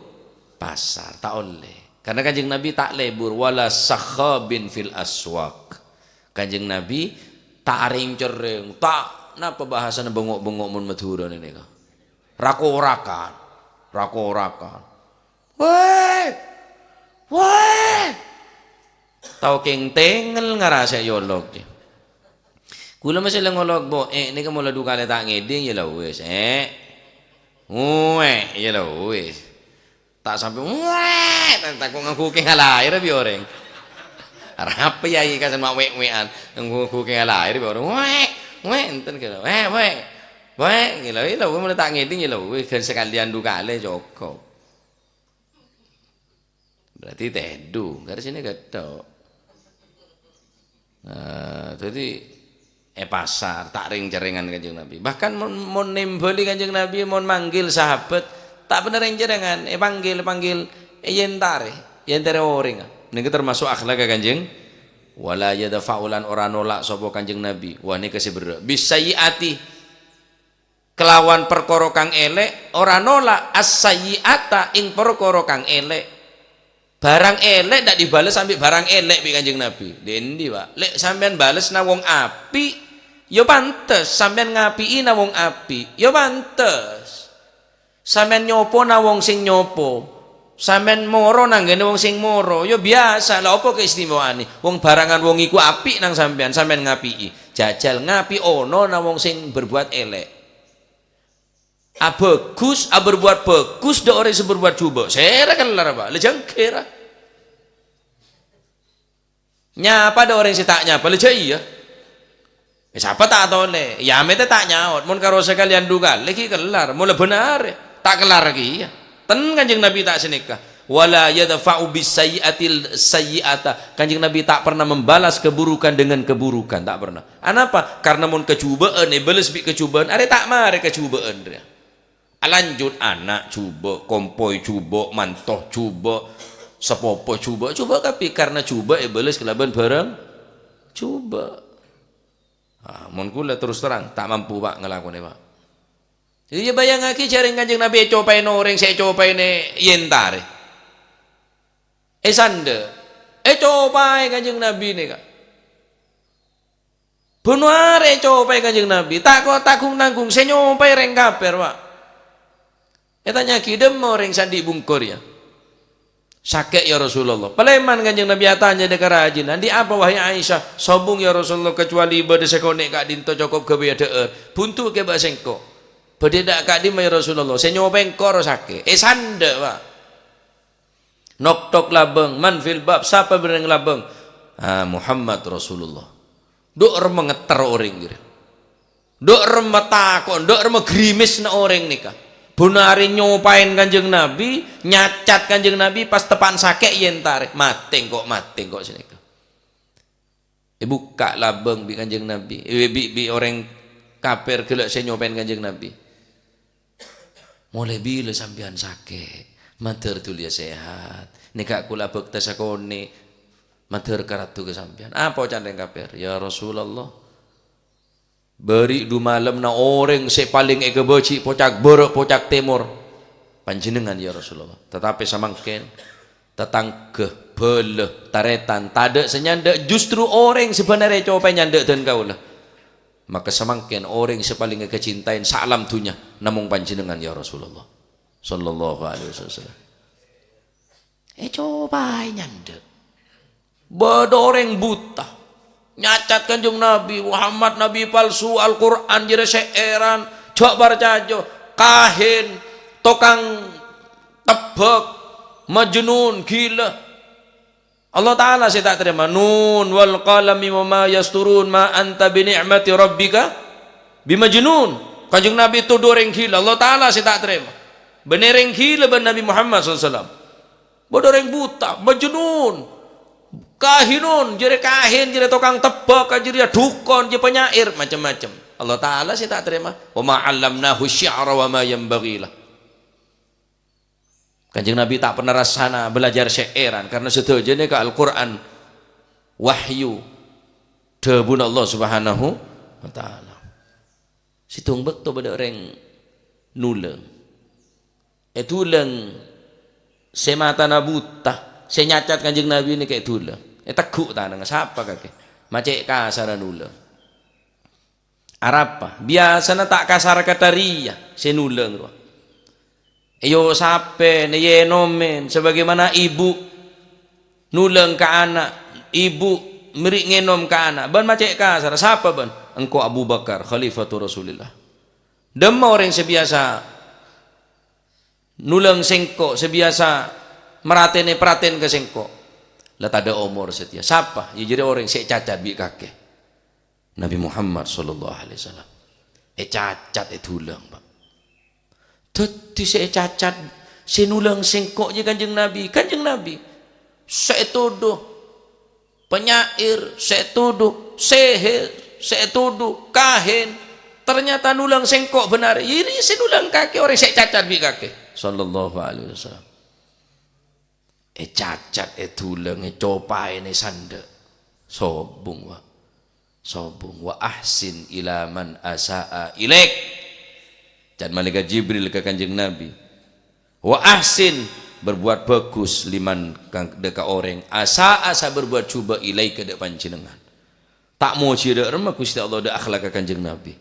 pasar, tak oleh. Karena Kanjeng Nabi tak lebur wala sakhabin fil aswak. Kanjeng Nabi tak ring-cering, tak napa bahasane bengok-bengok mun Madura niku. Rakorakan. Weh. Tau keng tengel ngarasa yolog dia. Kula masih ngolog bo, nika mula dukale tak ngeding ya lah wis. Ya lah wis. Tak sampai tak kok ngaku keng alair bi orang. Apa ya iki kasan mak wek-wekan ngaku keng alair bi orang. Enten kira. Gila mulai tak ngeding ya lah wis sekalian dukale cukup. Berarti tedu, dari sini gedok. Jadi pasar tak ring-jaringan Kanjeng Nabi. Bahkan mon nembeli Kanjeng Nabi, mon manggil sahabat tak bener ring-jaringan. Panggil yentare orang. Niki termasuk akhlak Kanjeng. Wala yadfa'ulan ora nolak sapa Kanjeng Nabi. Wah niki seber. Bisayiati kelawan perkara kang elek ora nolak as-sayyi'ata ing perkara kang elek. Barang elek ndak dibales sampai barang elek bi Kanjeng Nabi. Dendi, Pak. Lek sampean bales na wong api, ya pantes. Sampean ngapii na wong api, ya pantes. Sampean nyopo na wong sing nyopo. Sampean moro nang ngene wong sing moro, ya biasa. Lah apa keistimewaane? Wong barangan wong iku apik nang sampean ngapii. Jajal ngapi ono na wong sing berbuat elek. Bagus, berbuat bagus, dak ora iso berbuat coba. Sera kelar, Pak. Lejang kira. Nyapa dak orang sing tak nyapa, lejang iya. Siapa tak tole? Ya mete tak nyaut. Mun karo sekalian dugal, lagi kelar. Mula benar, tak kelar lagi ya. Ten Kanjeng Nabi tak senikah. Wala yadfa'u bisayyi'atil sayyi'ata. Kanjeng Nabi tak pernah membalas keburukan dengan keburukan, tak pernah. Kenapa? Karena mun kecubaan, balas bi kecubaan, are tak mare kecubaan dia. Lanjut anak coba, kompoi coba, mantoh coba, sepopo coba tapi karena coba balas kelaban barang coba. Mun kula terus terang tak mampu Pak ngelakone Pak. Jadi bayangake jaring Kanjeng Nabi copain orang saya copain yentare. Sande. Copain Kanjeng Nabi nih Kak. Benuare copain Kanjeng Nabi. Tak kok takung nanggung saya nyopai reng kaper Pak. Tanya kidem orang sandi bungkur ya. Sakit ya Rasulullah. Paleman Kanjeng Nabi tanya de kerajinan. Di apa wahai Aisyah? Sombong ya Rasulullah kecuali bade sekonek kak dinto cukup kebiya deer. Buntu ke basengko. Bade dak kak di ya Rasulullah. Saya nyobain koro sakit. Sande Pak. Nok tok labeng man fil bab siapa bereng labeng? Muhammad Rasulullah. Dok rem ngeter orang gitu. Dok rem takon, dok rem grimis na orang nikah. Bunari nyopain Kanjeng Nabi, nyacat Kanjeng Nabi pas tepan sakit yentare. Mating kok sini. Buka labeng bi Kanjeng Nabi. Bi orang kafir gelek saya nyopain Kanjeng Nabi. Mulai bila sampean sakit, matur tulia sehat. Nikah kula bekta sakone matur karatu ke sampean. Apa candeng kafir? Ya Rasulullah. beri du malam na orang se paling eke beci pocak berok pocak timur panjenengan ya Rasulullah. Tetapi samangken tetang ke beleh taretan tade senyanda justru orang sebenarnya coba nyanda dan kau lah. Maka samangken orang sepaling eke cintain salam tunya namung panjenengan ya Rasulullah sallallahu alaihi wasallam. Coba nyanda bedoreng buta nyacat kanjeng Nabi Muhammad Nabi palsu Al-Quran jere seeran jok barcajo kahin tukang tebak majnun gila. Allah Ta'ala saya tak terima nun wal qalami wa ma yasturun ma anta bi ni'mati rabbika bimajnun. Kanjeng Nabi itu doreng gila. Allah Ta'ala saya tak terima benereng gila ben Nabi Muhammad SAW. Bodoreng buta, majnun, kahinun, jadi kahin, jadi tukang tebak, jadi dukun, jadi penyair, macam-macam. Allah Ta'ala sih tak terima. Wa ma'allamnahu syi'ra wa ma yanbaghilah. Kanjeng Nabi tak pernah rasana belajar syairan karena setujunya ke Al-Quran wahyu debun Allah Subhanahu wa Ta'ala. Situng bekto bodoreng nuleng. Etuleng semata na buta senyacat kanjeng Nabi ini kayak tulang teguk tanang siapa kakek macek kasar nulang Arapa biasa na tak kasar kataria senuleng roh yo sape ne ye nomen sebagaimana ibu nuleng ke anak ibu merik ngenom ke anak ban macek kasar siapa ban engkau Abu Bakar khalifatul Rasulullah demma orang sebiasa nuleng sengkok sebiasa meratene praten ke sengkok lah tak ada umur setia siapa ya jadi orang sek cacat bi kakek Nabi Muhammad sallallahu alaihi wasallam cacat tulang pak teti sek cacat senuleng sengkok je kanjeng Nabi sek tuduh penyair sek tuduh seher sek tuduh kahin ternyata nulang sengkok benar ini senuleng kakek orang sek cacat bi kakek sallallahu alaihi wasallam cacat tulang copai ne sanda sobung wa ahsin ila man asaa ilaik dan malaikat Jibril ke kanjeng Nabi wa ahsin berbuat bagus liman deka orang asaa berbuat cuba ilaik ke dek panjenengan tak mau cida remah Gusti Allah dek akhlak ke kanjeng Nabi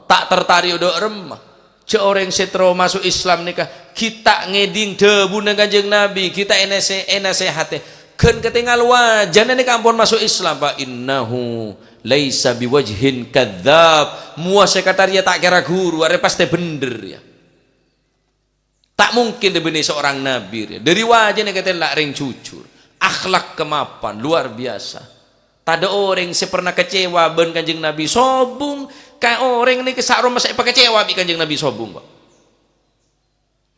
tak tertarik dek remah orang setro masuk Islam nikah kita ngeding debu dengan kanjeng Nabi kita enasehate kan ketinggal wajana nih kampun masuk Islam pak innahu laisa biwajhin kadzab muasa kataria tak kira guru are pasti bener ya tak mungkin dibeni seorang nabi ya. Dari wajahnya kita lak ring jujur akhlak kemapan luar biasa tak ada orang yang pernah kecewa ben kanjeng Nabi sobung kayak orang ini kesak rumah saya pakai kecewa bi kanjeng Nabi sobung pak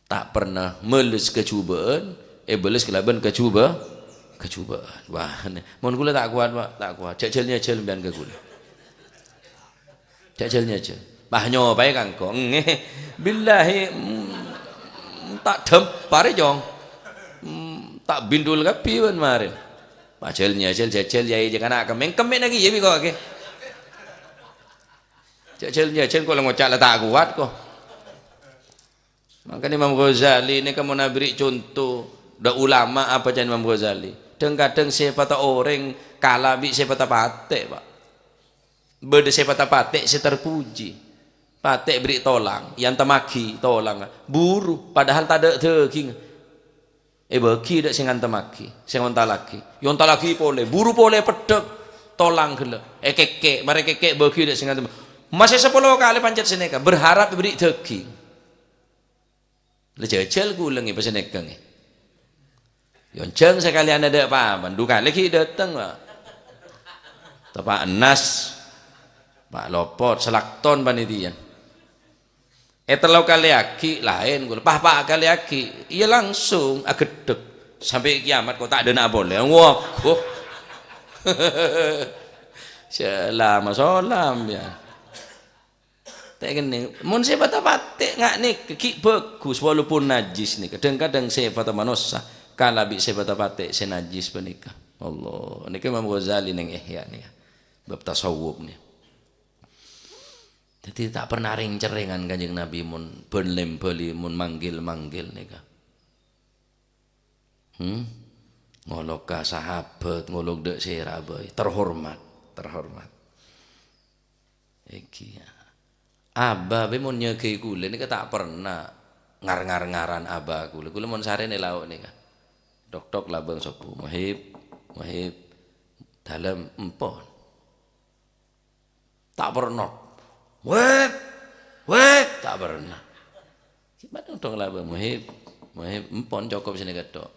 tak pernah meles kecubaan beles kelaban kecubaan wah mohon gula tak kuat pak tak kuat cecelnya cel bian ke gula cecelnya cel bah nyobai kangkong billahi tak dempare jong tak bindul kapi ban marin pacelnya cel yai jangan nak kemen lagi ya bi kok ke celnya kok ngocak lah tak kuat kok makanya Imam Ghazali ini kamu nak beri contoh dah ulama apa jangan Imam Ghazali kadang sifat orang kalah bi sifat patek pak beda sifat patek terpuji patek beri tolang yang temaki tolang buru padahal tak ada daging bagi dak sing temaki sing laki yang laki boleh buru boleh pedek tolang gele keke mari keke bagi dak sing masih 10 kali pancet seneka berharap beri daging lecel gulengi pesenekeng yonceng sekalian ada apa bandukan lagi datang pak Pak Enas Pak Lopot selakton panitia terlalu kali aki lain gue pak kali aki iya langsung agedek sampai kiamat kok tak ada nak boleh wah kok selama solam ya tak gini mun sifat patek ngak nih kiki bagus walaupun najis nih kadang-kadang sifat manusia kalau bi sifat patek senajis penikah Allah ini Imam Ghazali neng ihya nih bab tasawuf nih Jadi tak pernah ring-ceringan Kanjeng Nabi mun benlem beli mun manggil-manggil nika. Ngolok ka sahabat, ngolok dek sirabai, terhormat. Iki. Aba be mun nyegei kula nika tak pernah ngar-ngaran aba kula. Kula mun sarene lauk nika. Dok-dok labang sapa? Muhib dalam empon. Tak pernah. Wek, tak pernah. Gimana dong lah muhib empon cukup sini kedok.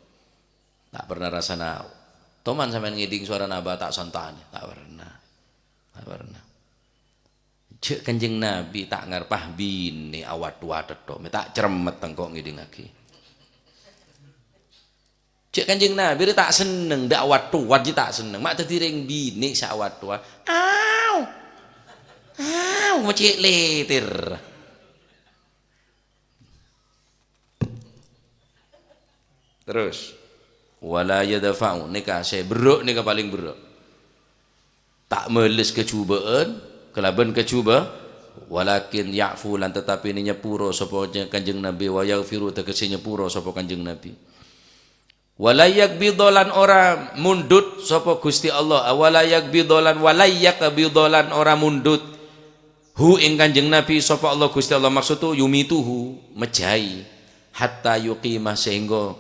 Tak pernah rasana. Toman sampean ngiding suara naba tak santani, tak pernah. Cek Kanjeng Nabi tak ngarpah bini awat tua tetok, tak ceremet tengkok ngiding lagi. Cek Kanjeng Nabi tak seneng dak awat tua tak seneng. Mak tadi ring bini sa awat tua. Macik letir. Terus wala yadfa'u nika saya beruk nika paling beruk. Tak meles kecubaan, kelaban kecuba walakin ya'fu lan tetapi ini nyepuro sapa Kanjeng Nabi wa yaghfiru tegese nyepuro sapa Kanjeng Nabi. Walayak bidolan ora mundut sapa Gusti Allah, walayak bidolan ora mundut hu ing Kanjeng Nabi sapa Allah Gusti Allah, maksud tu yumituhu mejahi hatta yuqimah sehingga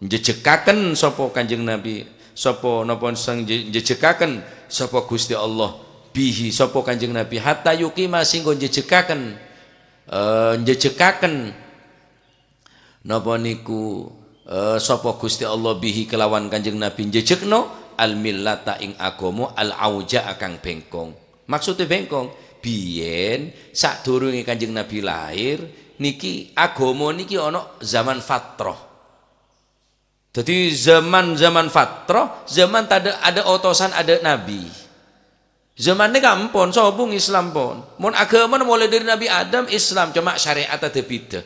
njejekaken sapa Kanjeng Nabi sapa napa sang njejekaken sapa Gusti Allah bihi sapa Kanjeng Nabi hatta yuqimah sehingga njejekaken napa niku sapa Gusti Allah bihi kelawan Kanjeng Nabi njejekno al millata ing agama al auja kang bengkong. Maksudnya bengkong biyen sadurunge Kanjeng Nabi lahir niki agama niki ana zaman fatrah. Jadi zaman fatrah, zaman ada otosan ada nabi. Zaman ini kampun sobung Islam pun. Mun agama mulai dari Nabi Adam Islam cuma syariat ada beda.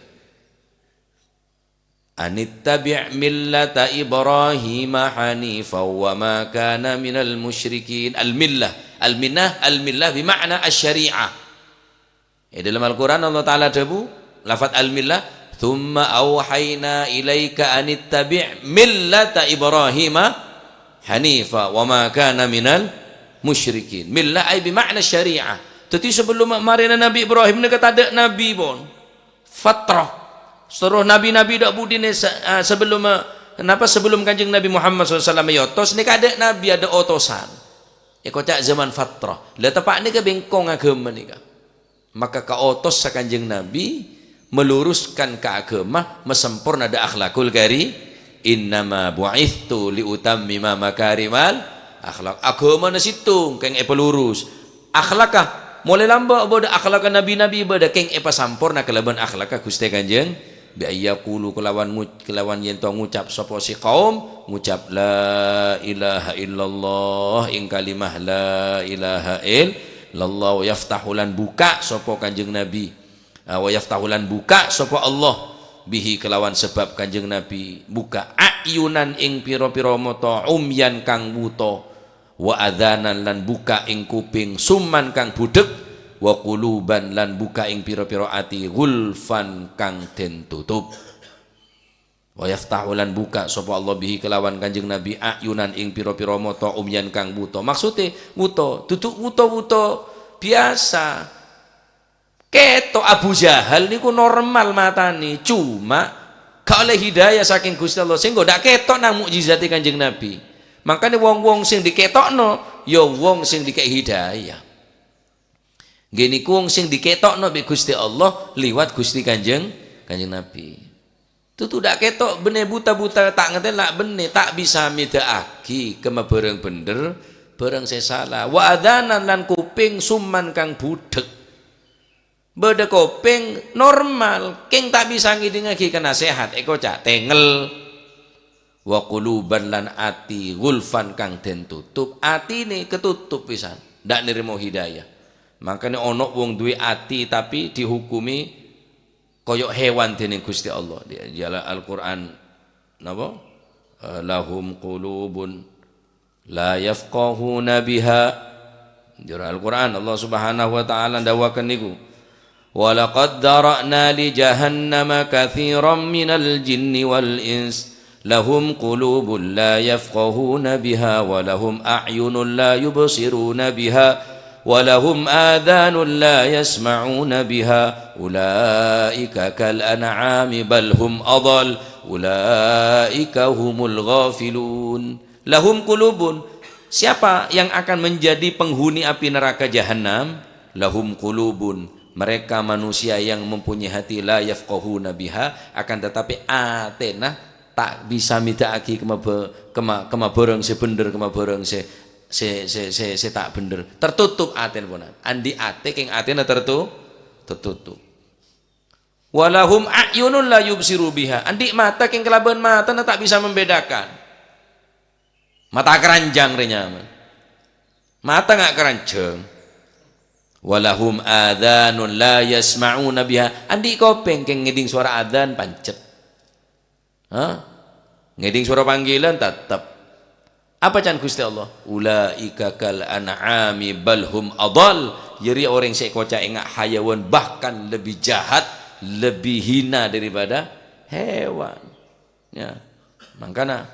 Anittabi' millata Ibrahim hanifa wa ma kana minal musyrikin. Al-millah bimakna asy-syari'ah. Dalam Al-Qur'an Allah Taala debu lafaz al-millah, "Tsumma auhayna ilaika anittabi' millata Ibrahim hanifa wa ma kana minal musyrikin." Millah ay bimakna syari'ah. Jadi sebelum marina Nabi Ibrahim ni kata ada nabi pun. Fatrah. Seluruh nabi-nabi dak budine sebelum Kanjeng Nabi Muhammad SAW yotos ni ada nabi ada otosan. Ya kocak zaman fatrah. Lah tepak ni ke bengkong agama ni ka. Maka ka otos sa Kanjeng Nabi meluruskan ke agama, mesempurna ada akhlakul kari. Innama bu'ithtu liutammima makarimal akhlak. Agama na situng keng pelurus. Akhlakah mulai lamba boda akhlak nabi-nabi boda keng sampurna kelaban akhlak Gusti Kanjeng bi ayyaqulu kelawan yen to ngucap sapa si kaum ngucap la ilaha illallah ing kalimah la ilaha illallah wa yaftahulan buka sapa Kanjeng Nabi wa yaftahulan buka sapa Allah bihi kelawan sebab Kanjeng Nabi buka ayunan ing pira-pira mata umyan kang buta wa adzanan lan buka ing kuping summan kang budheg wa quluban lan buka ing pira-pira ati gulfan kang den tutup wa yaftahu lan buka sapa Allah bihi kelawan Kanjeng Nabi ayunan ing pira-pira mata umyan kang buta. Maksude buta duduk buta-buta biasa ketok Abu Jahal niku normal matane cuma gak oleh hidayah saking Gusti Allah sehingga ndak ketok nang mukjizate Kanjeng Nabi. Makanya wong-wong sing diketokno ya wong sing dikek hidayah. Gini wong sing diketokno be Gusti Allah liwat Gusti Kanjeng Nabi. Itu tidak ketok bene buta-buta tak ngerti lak bene tak bisa midaaki kema bareng bener bareng salah. Wa adzanan lan kuping summan kang budheg. Beda kuping normal, keng tak bisa ngidingake kena sehat eko cak tengel. Wa quluban lan ati gulfan kang den tutup, atine ketutup pisan, ndak nirimo hidayah. Makanya ono wong duwe ati tapi dihukumi koyok hewan dening Gusti Allah. Di Al-Qur'an napa? Lahum qulubun la yafqahuna biha. Di Al-Qur'an Allah Subhanahu wa taala ndawaken niku. walaqad dara'na li jahannama katsiran minal jinni wal ins lahum qulubun la yafqahuna biha wa lahum a'yunun la yubsiruna biha walahum adhanun la yasma'una biha ulaika kal an'ami bal hum adall ulaika humul ghafilun. Lahum qulubun, siapa yang akan menjadi penghuni api neraka jahanam? Lahum qulubun, mereka manusia yang mempunyai hati, la yafqahuna biha, akan tetapi atena tak bisa midhaaki kema bareng sebener kema bareng se tak bener, tertutup aten ponan andi ate king atena tertutup. Walahum a'yunun la yubsiru biha, andi mata king kelaban mata tak bisa membedakan, mata keranjang renyaman mata nggak keranjang. Walahum adhanun la yasma'una biha, andi kopeng king ngeding suara adzan pancet, ngeding suara panggilan tetap. Apa can Gusti Allah? Ulaika kal an'ami bal hum adall. Jadi orang saya kocak ingat hayawan, bahkan lebih jahat, lebih hina daripada hewan. Ya. Makanya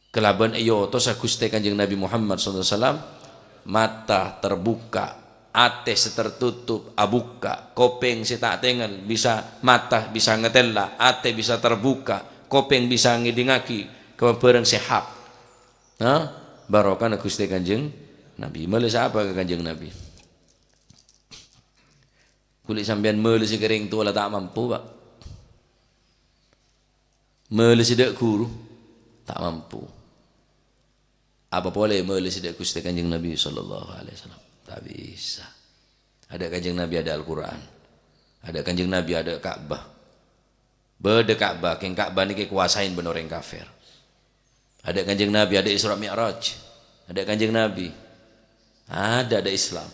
kelaban iyo tosa Gusti Kanjeng Nabi Muhammad SAW, mata terbuka, ate tertutup, abuka, kopeng tak tengen, bisa mata bisa ngetela, ate bisa terbuka, kopeng bisa ngidingaki kebareng sehat. Barokah Gusti Kanjeng Nabi. Meuleuh apa ke Kanjeng Nabi? Kulit sampean meuleuh si kering tua lah tak mampu, Pak. Meuleuh sidak guru tak mampu. Apa boleh meuleuh sidak Gusti Kanjeng Nabi sallallahu alaihi wasallam? Tak bisa. Ada Kanjeng Nabi, ada Al-Qur'an. Ada Kanjeng Nabi, ada Ka'bah. Beda Ka'bah, keng Ka'bah niki kuasain ben orang kafir. Ada Kanjeng Nabi, ada Isra Mi'raj. Ada Kanjeng Nabi, ada Islam.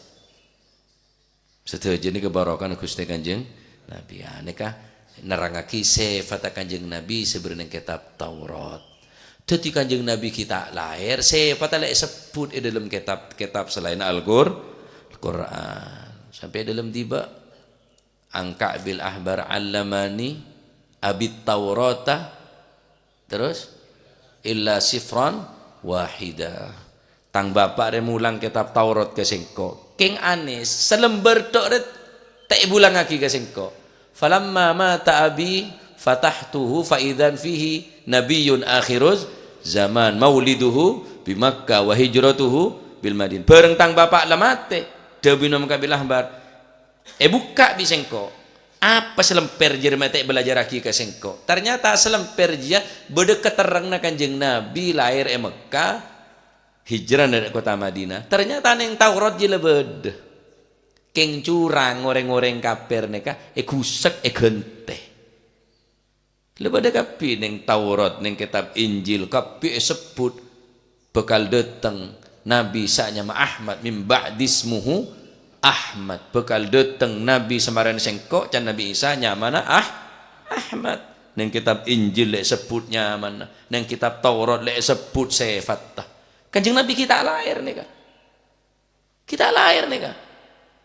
Setuju ini kebarokan Gusti Kanjeng Nabi. Aneka nerangaki sifat Kanjeng Nabi sebenarnya kitab Taurat. Jadi Kanjeng Nabi kita lahir sifat lek sebut di dalam kitab selain Al-Qur'an. Sampai dalam tiba angka bil ahbar allamani abit Taurata, terus illa sifran wahida. Tang bapak remulang kitab Taurat ke sengko. King Anis selembar tok tak bulang lagi ke sengko. Falamma mata abi fatahtuhu faidan fihi nabiyyun akhiruz zaman mauliduhu bi Makkah wa hijratuhu bil Madinah. Bareng tang bapak lamate debi nom kabilah bar. Buka bi sengko. Apa selemper je metek belajar lagi ke sengko. Ternyata selemper je beda keterangna Kanjeng Nabi lahir Mekah, hijrah dari kota Madinah. Ternyata neng Taurat je lebed. Keng curang orang-orang kafir neka kusek gente. Lebeda kapi neng Taurat neng kitab Injil kapi sebut bekal datang Nabi saknya Ahmad min ba'dismuhu Ahmad, bekal dateng Nabi semaran sengkok can Nabi Isa nyamana Ahmad. Neng kitab Injil lek sebut nyamana, neng kitab Taurat lek sebut sifat. Kanjeng Nabi kita lahir nih kan, kita lahir nih kan.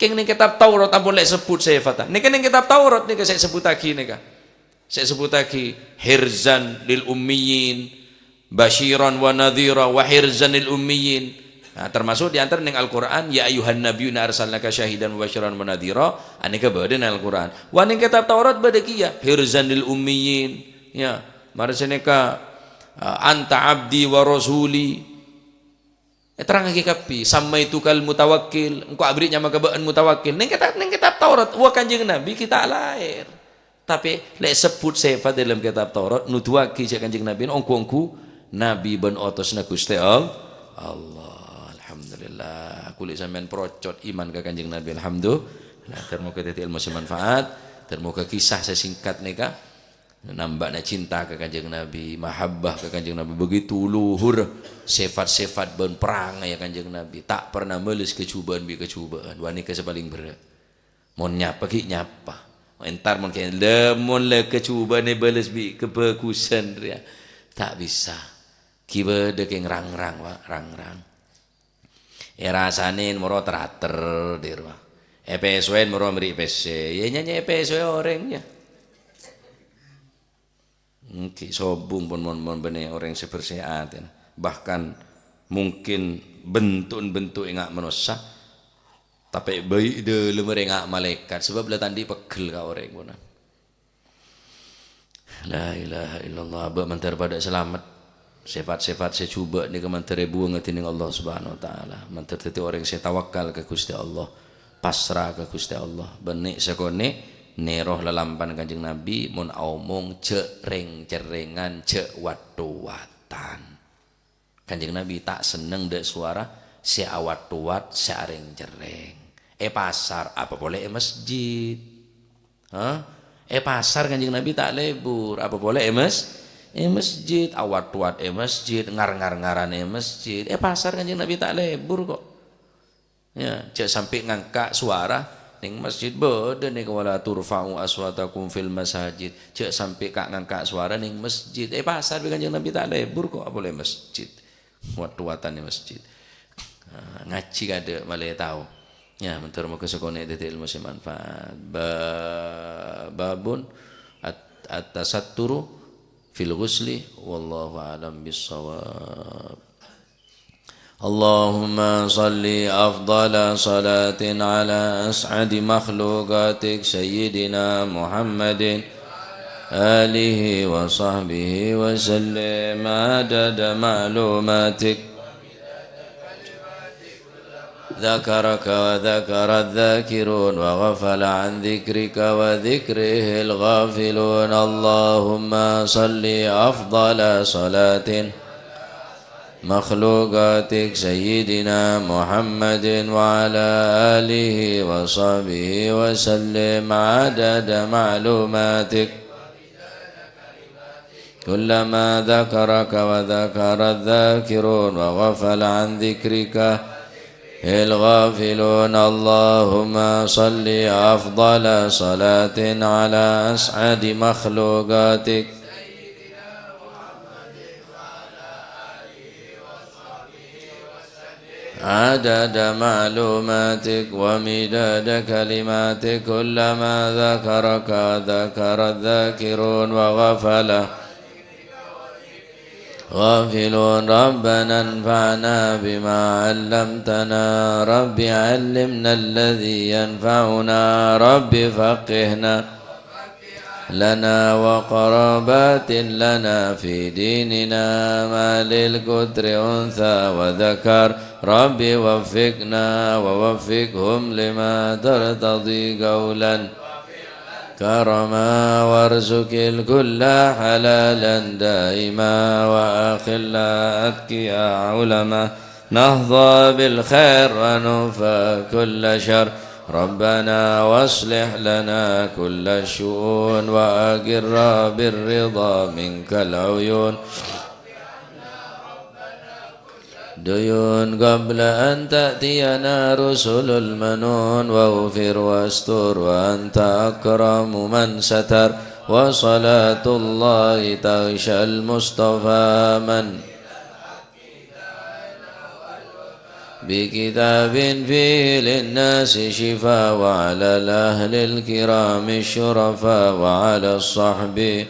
Keng neng kitab Taurat ampun lek sebut sifat. Nih kan neng kitab Taurat nih kan saya sebut lagi nih kan, saya sebut lagi hirzan lil ummiyin, basyiran wa nadhira wa hirzan lil ummiyin. Nah, termasuk diantar neng Al-Quran, ya ayuhan nabiyuna arsalnaka syahidan wa basyiran wa nadhira, aneka bade neng Al-Quran. Wa neng kitab Taurat bade kiya hirzan lil ummiyin, ya marseneka anta abdi wa rasuli. Terang lagi kapi sama itu kal mutawakkil, engkau abri nyama kebaan mutawakkil. Neng kitab Taurat wa Kanjeng Nabi kita lahir. Tapi lek sebut sifat dalam kitab Taurat nutuaki Kanjeng Nabi ongku Nabi ben otosna Gusti Allah. Alhamdulillah, kulit sampean procot iman ke Kanjeng Nabi. Alhamdulillah, termoga tadi ilmu semanfaat, termoga kisah sesingkat nika nambahna cinta ke Kanjeng Nabi, mahabbah ke Kanjeng Nabi, begitu luhur sifat-sifat ben perang ya Kanjeng Nabi, tak pernah meles kecubaan wanita sepaling berat. Mon nyapa ki nyapa, entar mon kayak lemon le kecubaan ne beles bi kebagusan dia, tak bisa. Kiba dekeng rang-rang. Rasane moro terater di rumah. EPSWN moro meri EPSC. Ya nyanyi EPSW orangnya. Oke, sobung pun benih orang sepersehat. Bahkan mungkin bentuk enggak menosah, tapi baik de lemari enggak malaikat. Sebab lah tadi pegel kau orang pun. La ilaha illallah. Abak mantar pada selamat. Sifat-sifat saya cuba ni ke mantar buang hati dengan Allah Subhanahu Wa Taala. Mantar teti orang saya tawakal ke Gusti Allah, pasrah ke Gusti Allah. Benik sekone. Neroh lelampan Kanjeng Nabi mun omong cereng-cerengan cek watu-watan. Kanjeng Nabi tak seneng dek suara si awat-wat si areng-cereng. Pasar apa boleh masjid. Pasar Kanjeng Nabi tak lebur apa boleh masjid awat-wat masjid ngar-ngar-ngaran masjid. Pasar Kanjeng Nabi tak lebur kok. Ya, cek sampai ngangkat suara ning masjid beda nih wala turfa'u aswatakum fil masajid. Cek sampai kak ngangkat suara ning masjid. Pasar Kanjeng Nabi tak lebur kok boleh masjid. Wat-watan masjid. Ngaji kada malah tahu. Ya, mentor muka sekone itu ilmu semanfaat. Babun at-tasatturu fil ghusli wallahu a'lam bis-shawab. اللهم صل أفضل صلاة على أسعد مخلوقاتك سيدنا محمد آله وصحبه وسلم عدد معلوماتك ذكرك وذكر الذاكرون وغفل عن ذكرك وذكره الغافلون اللهم صل أفضل صلاة مخلوقاتك سيدنا محمد وعلى آله وصحبه وسلم عدد معلوماتك كلما ذكرك وذكر الذاكرون وغفل عن ذكرك الغافلون اللهم صل أفضل صلاة على أسعد مخلوقاتك عدد معلوماتك ومداد كلماتك كلما ذكرك ذكر الذاكرون غافلون ربنا انفعنا بما علمتنا رب علمنا الذي ينفعنا رب فقهنا لنا وقرابات لنا في ديننا ما للكتر أنثى وذكر ربي وفقنا ووفقهم لما ترتضي قولا كرما وارزق الكل حلالا دائما وأخلا أتقيا علما نهضى بالخير ونوفى كل شر ربنا واصلح لنا كل الشؤون وأقر بالرضا منك العيون ديون قبل أن تأتينا رسل المنون واغفر واستر وأنت أكرم من ستر وصلاة الله تغشى المصطفى من بكتاب فيه للناس شفاء وعلى الأهل الكرام الشرفاء وعلى الصحب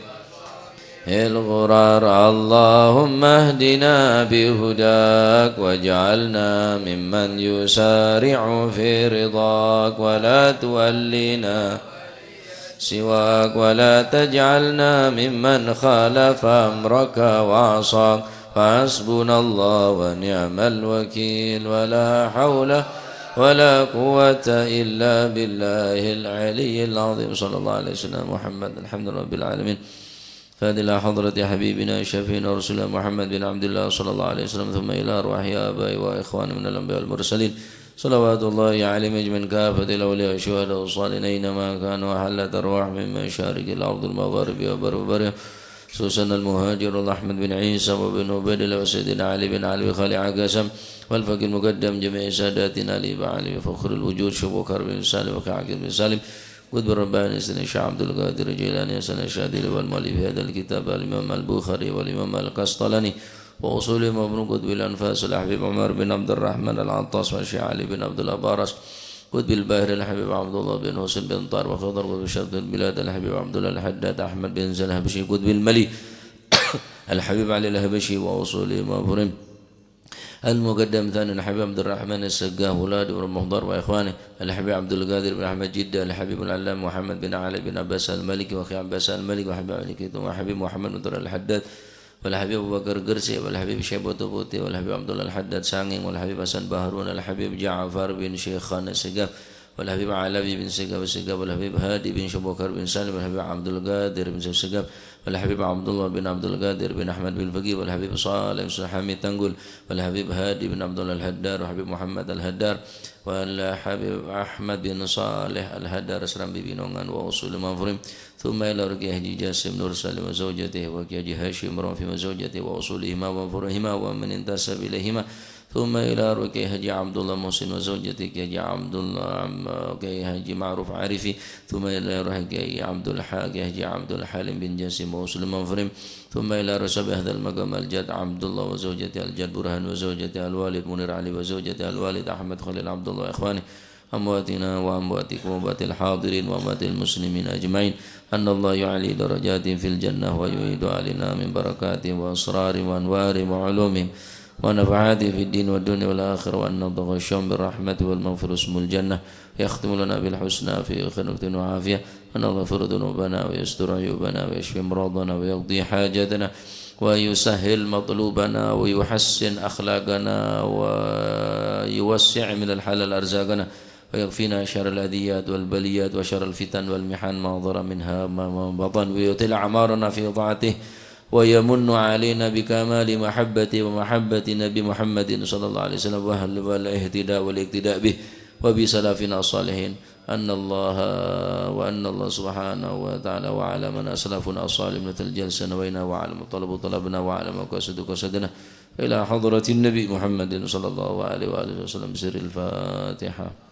الغرار اللهم اهدنا بهداك واجعلنا ممن يسارع في رضاك ولا تولنا سواك ولا تجعلنا ممن خالف أمرك وعصاك فحسبنا الله ونعم الوكيل ولا حول ولا قوة إلا بالله العلي العظيم صلى الله عليه وسلم محمد الحمد لله رب العالمين فهذه إلى حضرة حبيبنا شفينا رسول محمد بن عبد الله صلى الله عليه وسلم ثم إلى أرواح آبائي وإخواني من الأنبياء والمرسلين صلوات الله عليهم أجمعين كافة الأولياء والشهداء والصالحين أينما كانوا حلت أرواح من مشارق الأرض المغارب وبربرها خصوصا المهاجر أحمد بن عيسى وابن عبيد الله وسيدنا علي بن علي وخالي عقاسم والفقيه المقدم جميع ساداتنا علي بن علي وفخر الوجود شبو كرب بن سالم وكعقل بن سالم قدب الرباني سيدنا الشيخ عبد القادر الجيلاني سيدنا الشاذلي والمؤلف هذا الكتاب الإمام البخاري والإمام القسطلاني وأصولهم وابن قطب الأنفاس الأحباب عمر بن عبد الرحمن العطاس والشيخ علي بن عبد الله بارس قطب الباهر الحبيب عبد الله بن حسين بن طار وخضر وبشرط البلاد الحبيب عبد الله الحداد أحمد بن زل الهبشي قطب الملي الحبيب علي الهبشي وأصوله مفرم المقدم ثاني الحبيب عبد الرحمن السقاه ولاد والمهضر وإخوانه الحبيب عبد القادر بن أحمد جدة الحبيب العلام محمد بن علي بن عباس الملك وأخي عباس الملك وحبيب علي كيتو وحبيب محمد بن الحداد والحبيب أبو بكر قرسي والحبيب شيبة بوتي والحبيب عبد الله الحداد سانغين والحبيب حسن بهرون الحبيب جعفر بن شيخان السقاف والحبيب علوي بن سقاف السقاف والحبيب هادي بن شبوكر بن سالم والحبيب عبد القادر بن سقاف والحبيب عبد الله بن عبد القادر بن أحمد بن الفقيه والحبيب صالح بن حميد تنقل والحبيب هادي بن عبد الله الهدار والحبيب محمد الهدار والحبيب أحمد بن صالح الهدار أسرم ببنونgan وأصول منفرم ثم إلى ركيه حجي جاسم نور سالم وزوجته وكي هاشم رافي وزوجته وأصولهما ومنفرهما ومن انتسب إليهما ثم إلى ركيه حجي عبد الله محسن وزوجته كي عبد الله كي حجي معروف عارفي ثم إلى ركيه عبد الحاج حجي عبد الحالم بن جاسم وأصول منفرم ثم إلى رسب هذا المقام الجد عبد الله وزوجته الجد برهان وزوجته الوالد منير علي وزوجته الوالد أحمد خليل عبد الله إخواني أمواتنا وأمواتكم وأموات الحاضرين وأموات المسلمين أجمعين أن الله يعلي درجات في الجنة ويعيد علينا من بركاته وأسرار وأنوار وعلومهم ونفعاته في الدين والدنيا والآخرة وأن نتغشهم بالرحمة والمغفرة اسم الجنة يختم لنا بالحسنى في خير وعافية أن يغفر ذنوبنا ويستر عيوبنا ويشفي مرضنا ويقضي حاجتنا ويسهل مطلوبنا ويحسن أخلاقنا ويوسع من الحلال أرزاقنا ويكفينا شر الأذيات والبليات وشر الفتن والمحن ما ظهر منها ما بطن ويطيل أعمارنا في طاعته ويمن علينا بكمال محبته ومحبة نبي محمد صلى الله عليه وسلم والاهتداء والاقتداء به وبسلفنا الصالحين أن الله سبحانه وتعالى وعلى من أسلافنا الصالح من الجلسة نوينا وعلى مطلب طلبنا وعلى مقاصد قصدنا إلى حضرة النبي محمد صلى الله عليه وآله وسلم بسر الفاتحة.